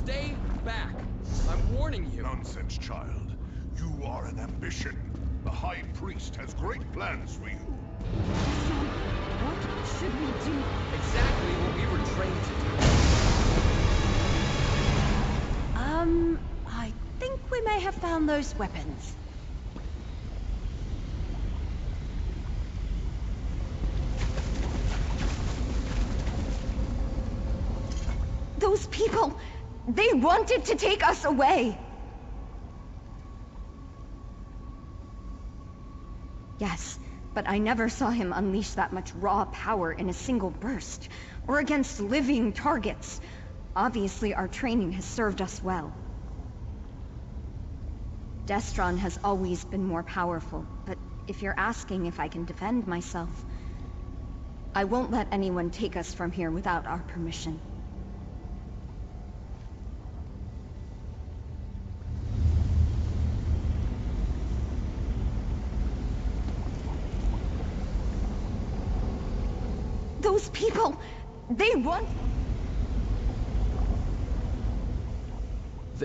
Stay back! I'm warning you! Nonsense, child. You are an ambition. The High Priest has great plans for you. So, what should we do? Exactly what we were trained to do. I think we may have found those weapons. people, they wanted to take us away. Yes, but I never saw him unleash that much raw power in a single burst, or against living targets. Obviously, our training has served us well. Destron has always been more powerful, but if you're asking if I can defend myself, I won't let anyone take us from here without our permission. Those people, they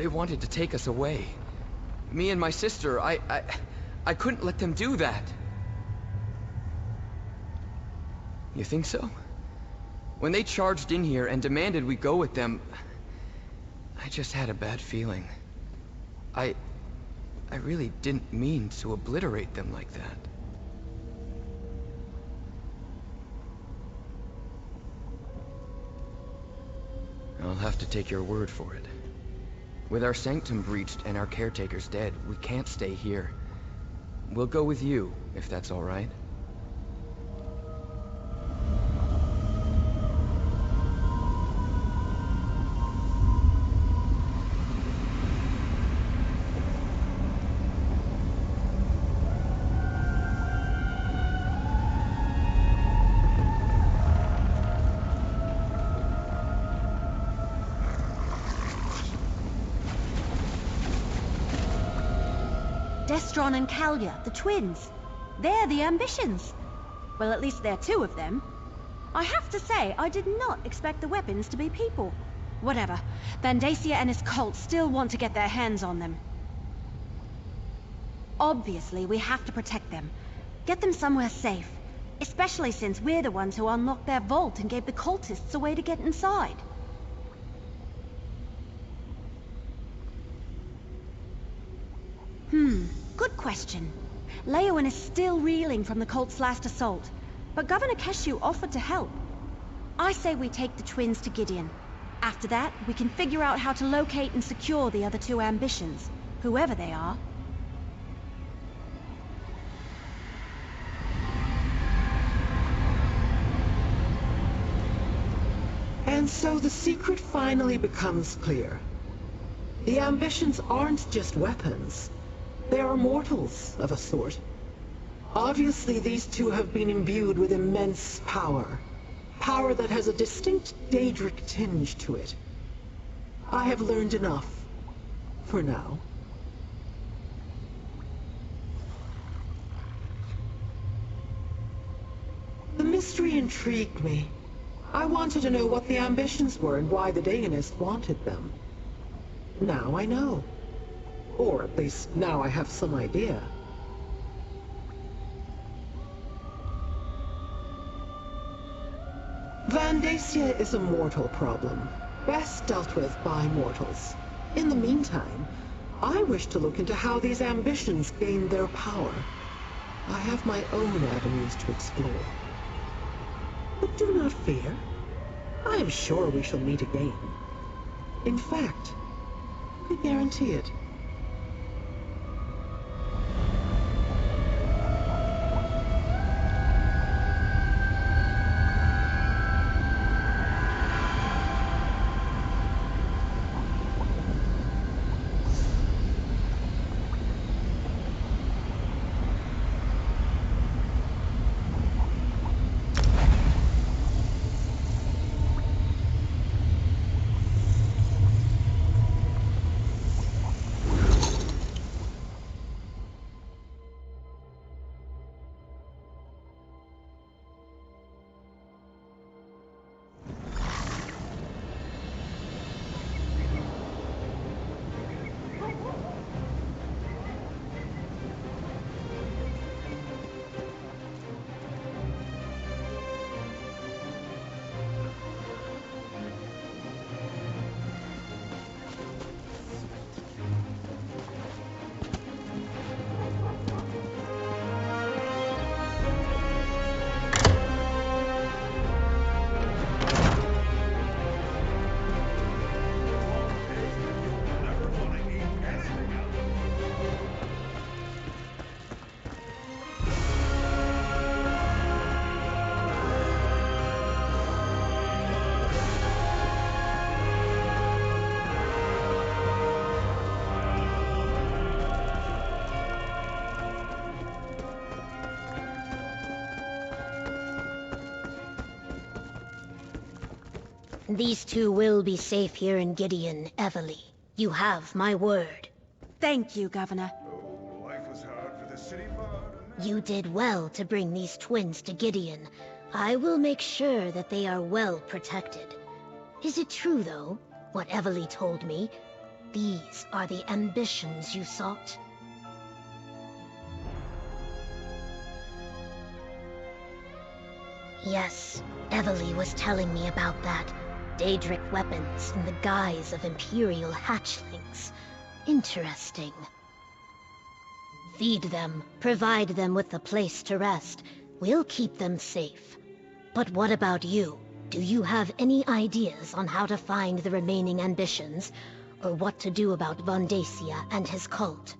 wanted to take us away. Me and my sister, I couldn't let them do that. You think so? When they charged in here and demanded we go with them, I just had a bad feeling. I really didn't mean to obliterate them like that. I'll have to take your word for it. With our sanctum breached and our caretakers dead, we can't stay here. We'll go with you, if that's all right. Destron and Kalia, the twins. They're the ambitions. Well, at least there are two of them. I have to say, I did not expect the weapons to be people. Whatever. Bandacia and his cult still want to get their hands on them. Obviously, we have to protect them. Get them somewhere safe. Especially since we're the ones who unlocked their vault and gave the cultists a way to get inside. Good question. Leowen is still reeling from the cult's last assault, but Governor Keshu offered to help. I say we take the twins to Gideon. After that, we can figure out how to locate and secure the other two ambitions, whoever they are. And so the secret finally becomes clear. The ambitions aren't just weapons. They are mortals of a sort. Obviously, these two have been imbued with immense power. Power that has a distinct Daedric tinge to it. I have learned enough. For now. The mystery intrigued me. I wanted to know what the ambitions were and why the Daegonist wanted them. Now I know. Or at least now I have some idea. Bandacia is a mortal problem, best dealt with by mortals. In the meantime, I wish to look into how these ambitions gain their power. I have my own avenues to explore. But do not fear. I am sure we shall meet again. In fact, I guarantee it. These two will be safe here in Gideon, Evely. You have my word. Thank you, Governor. Life was hard for the city bud. You did well to bring these twins to Gideon. I will make sure that they are well protected. Is it true, though, what Evely told me? These are the ambitions you sought? Yes, Evely was telling me about that. Daedric weapons in the guise of Imperial hatchlings. Interesting. Feed them, provide them with a place to rest. We'll keep them safe. But what about you? Do you have any ideas on how to find the remaining ambitions, or what to do about Vondacia and his cult?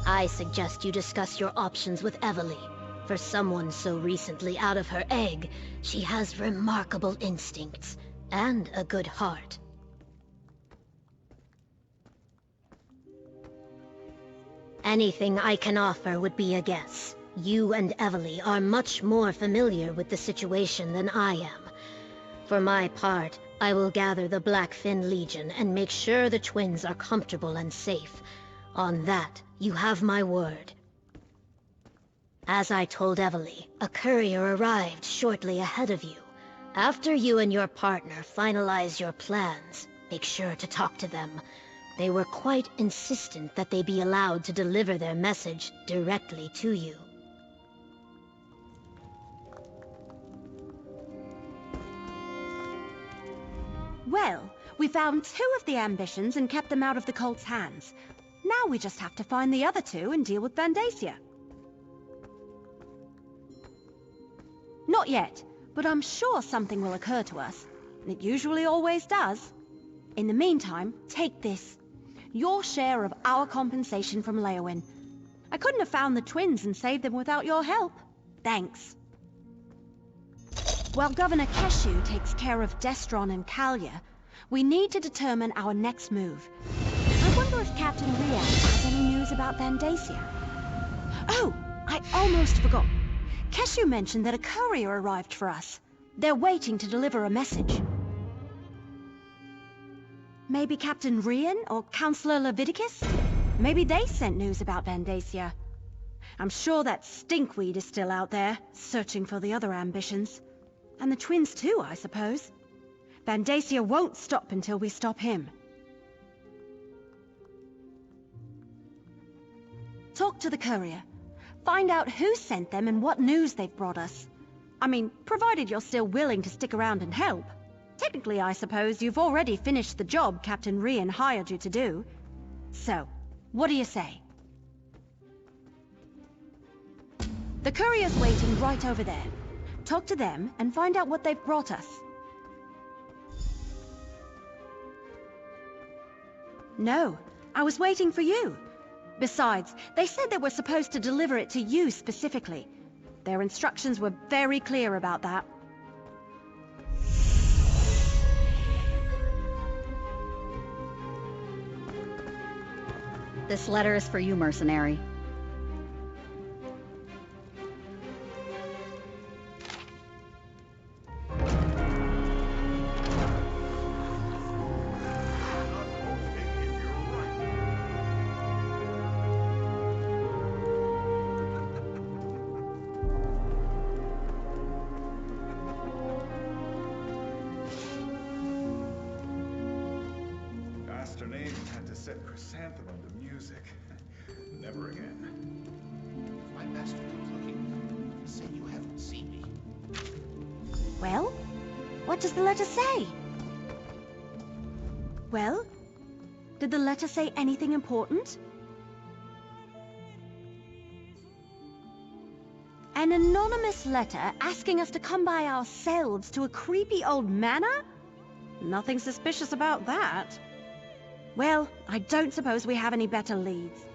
I suggest you discuss your options with Evely. For someone so recently out of her egg, she has remarkable instincts and a good heart. Anything I can offer would be a guess. You and Evely are much more familiar with the situation than I am. For my part, I will gather the Blackfin Legion and make sure the twins are comfortable and safe. On that, you have my word. As I told Evely, a courier arrived shortly ahead of you. After you and your partner finalize your plans, make sure to talk to them. They were quite insistent that they be allowed to deliver their message directly to you. Well, we found 2 of the ambitions and kept them out of the cult's hands. Now we just have to find the other 2 and deal with Vandacia. Not yet, but I'm sure something will occur to us. It usually always does. In the meantime, take this. Your share of our compensation from Leowyn. I couldn't have found the twins and saved them without your help. Thanks. While Governor Keshu takes care of Destron and Kalia, we need to determine our next move. I wonder if Captain Rian has any news about Vandacia. Oh, I almost forgot. Keshu mentioned that a courier arrived for us. They're waiting to deliver a message. Maybe Captain Rian or Councillor Leviticus? Maybe they sent news about Vandacia. I'm sure that stinkweed is still out there, searching for the other ambitions. And the twins too, I suppose. Vandacia won't stop until we stop him. Talk to the courier. Find out who sent them and what news they've brought us. I mean, provided you're still willing to stick around and help. Technically, I suppose you've already finished the job Captain Rian hired you to do. So, what do you say? The courier's waiting right over there. Talk to them and find out what they've brought us. No, I was waiting for you. Besides, they said they were supposed to deliver it to you specifically. Their instructions were very clear about that. This letter is for you, mercenary. Chrysanthemum to music. Never again. If my master comes looking, say you haven't seen me. Well, what does the letter say? Well, did the letter say anything important? An anonymous letter asking us to come by ourselves to a creepy old manor? Nothing suspicious about that. Well, I don't suppose we have any better leads.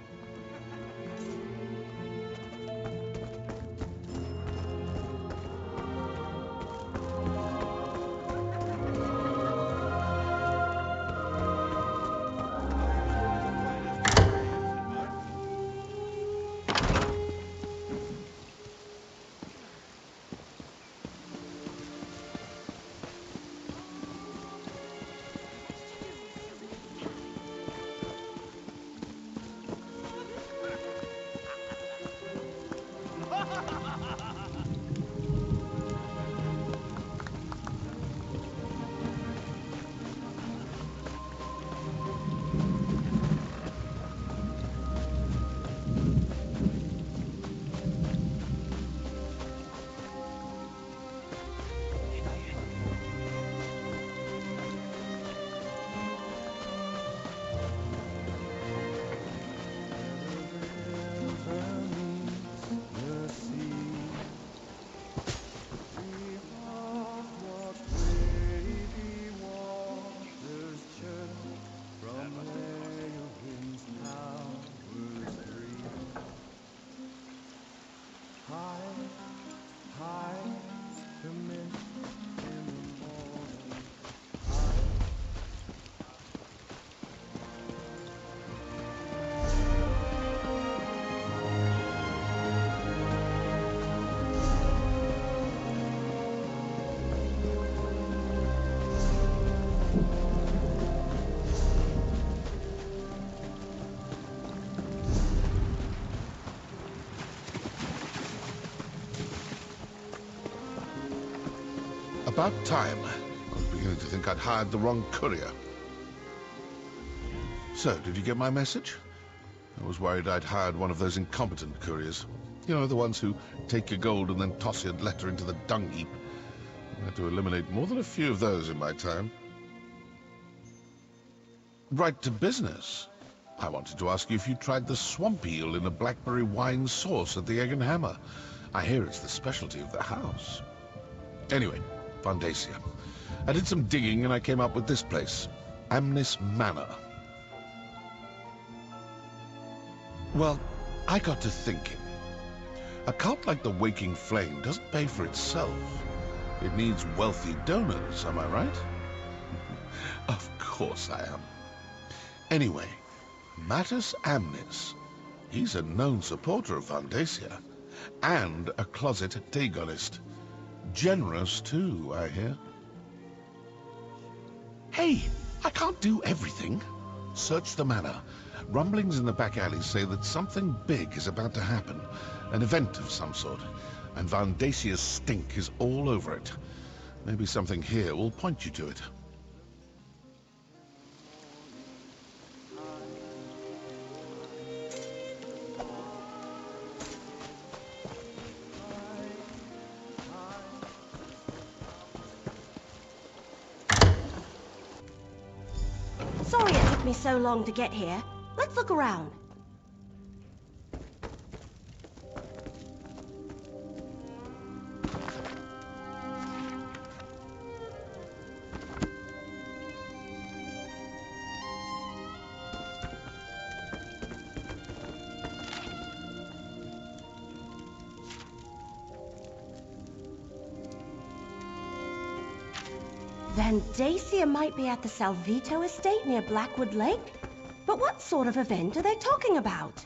About time. I was beginning to think I'd hired the wrong courier. So, did you get my message? I was worried I'd hired one of those incompetent couriers. You know, the ones who take your gold and then toss your letter into the dung heap. I had to eliminate more than a few of those in my time. Right to business. I wanted to ask you if you tried the swamp eel in a blackberry wine sauce at the Egg and Hammer. I hear it's the specialty of the house. Anyway, Vandacia. I did some digging and I came up with this place. Amnis Manor. Well, I got to thinking. A cult like the Waking Flame doesn't pay for itself. It needs wealthy donors, am I right? Of course I am. Anyway, Mattus Amnis. He's a known supporter of Vandacia. And a closet Dagonist. Generous, too, I hear. Hey, I can't do everything. Search the manor. Rumblings in the back alleys say that something big is about to happen. An event of some sort. And Vandacia's stink is all over it. Maybe something here will point you to it. Sorry it took me so long to get here. Let's look around. Vandacia might be at the Salvito estate near Blackwood Lake? But what sort of event are they talking about?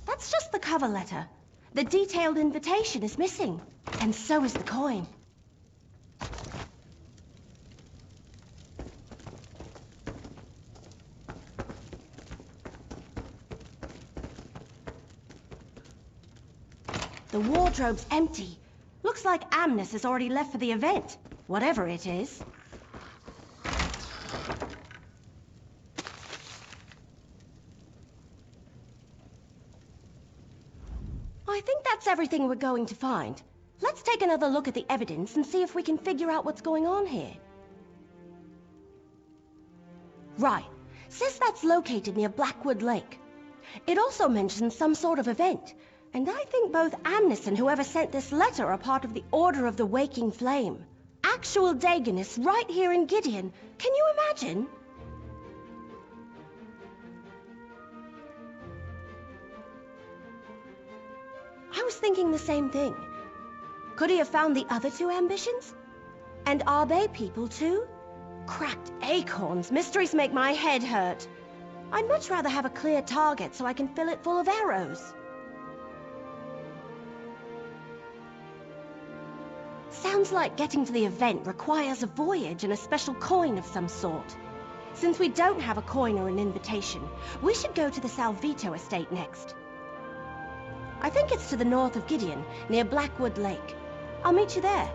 That's just the cover letter. The detailed invitation is missing. And so is the coin. The wardrobe's empty. Looks like Amnis has already left for the event, whatever it is. I think that's everything we're going to find. Let's take another look at the evidence and see if we can figure out what's going on here. Right. Says that's located near Blackwood Lake. It also mentions some sort of event. And I think both Amnis and whoever sent this letter are part of the Order of the Waking Flame. Actual Dagonists right here in Gideon. Can you imagine? I was thinking the same thing. Could he have found the other two ambitions? And are they people too? Cracked acorns. Mysteries make my head hurt. I'd much rather have a clear target so I can fill it full of arrows. Sounds like getting to the event requires a voyage and a special coin of some sort. Since we don't have a coin or an invitation, we should go to the Salvito estate next. I think it's to the north of Gideon, near Blackwood Lake. I'll meet you there.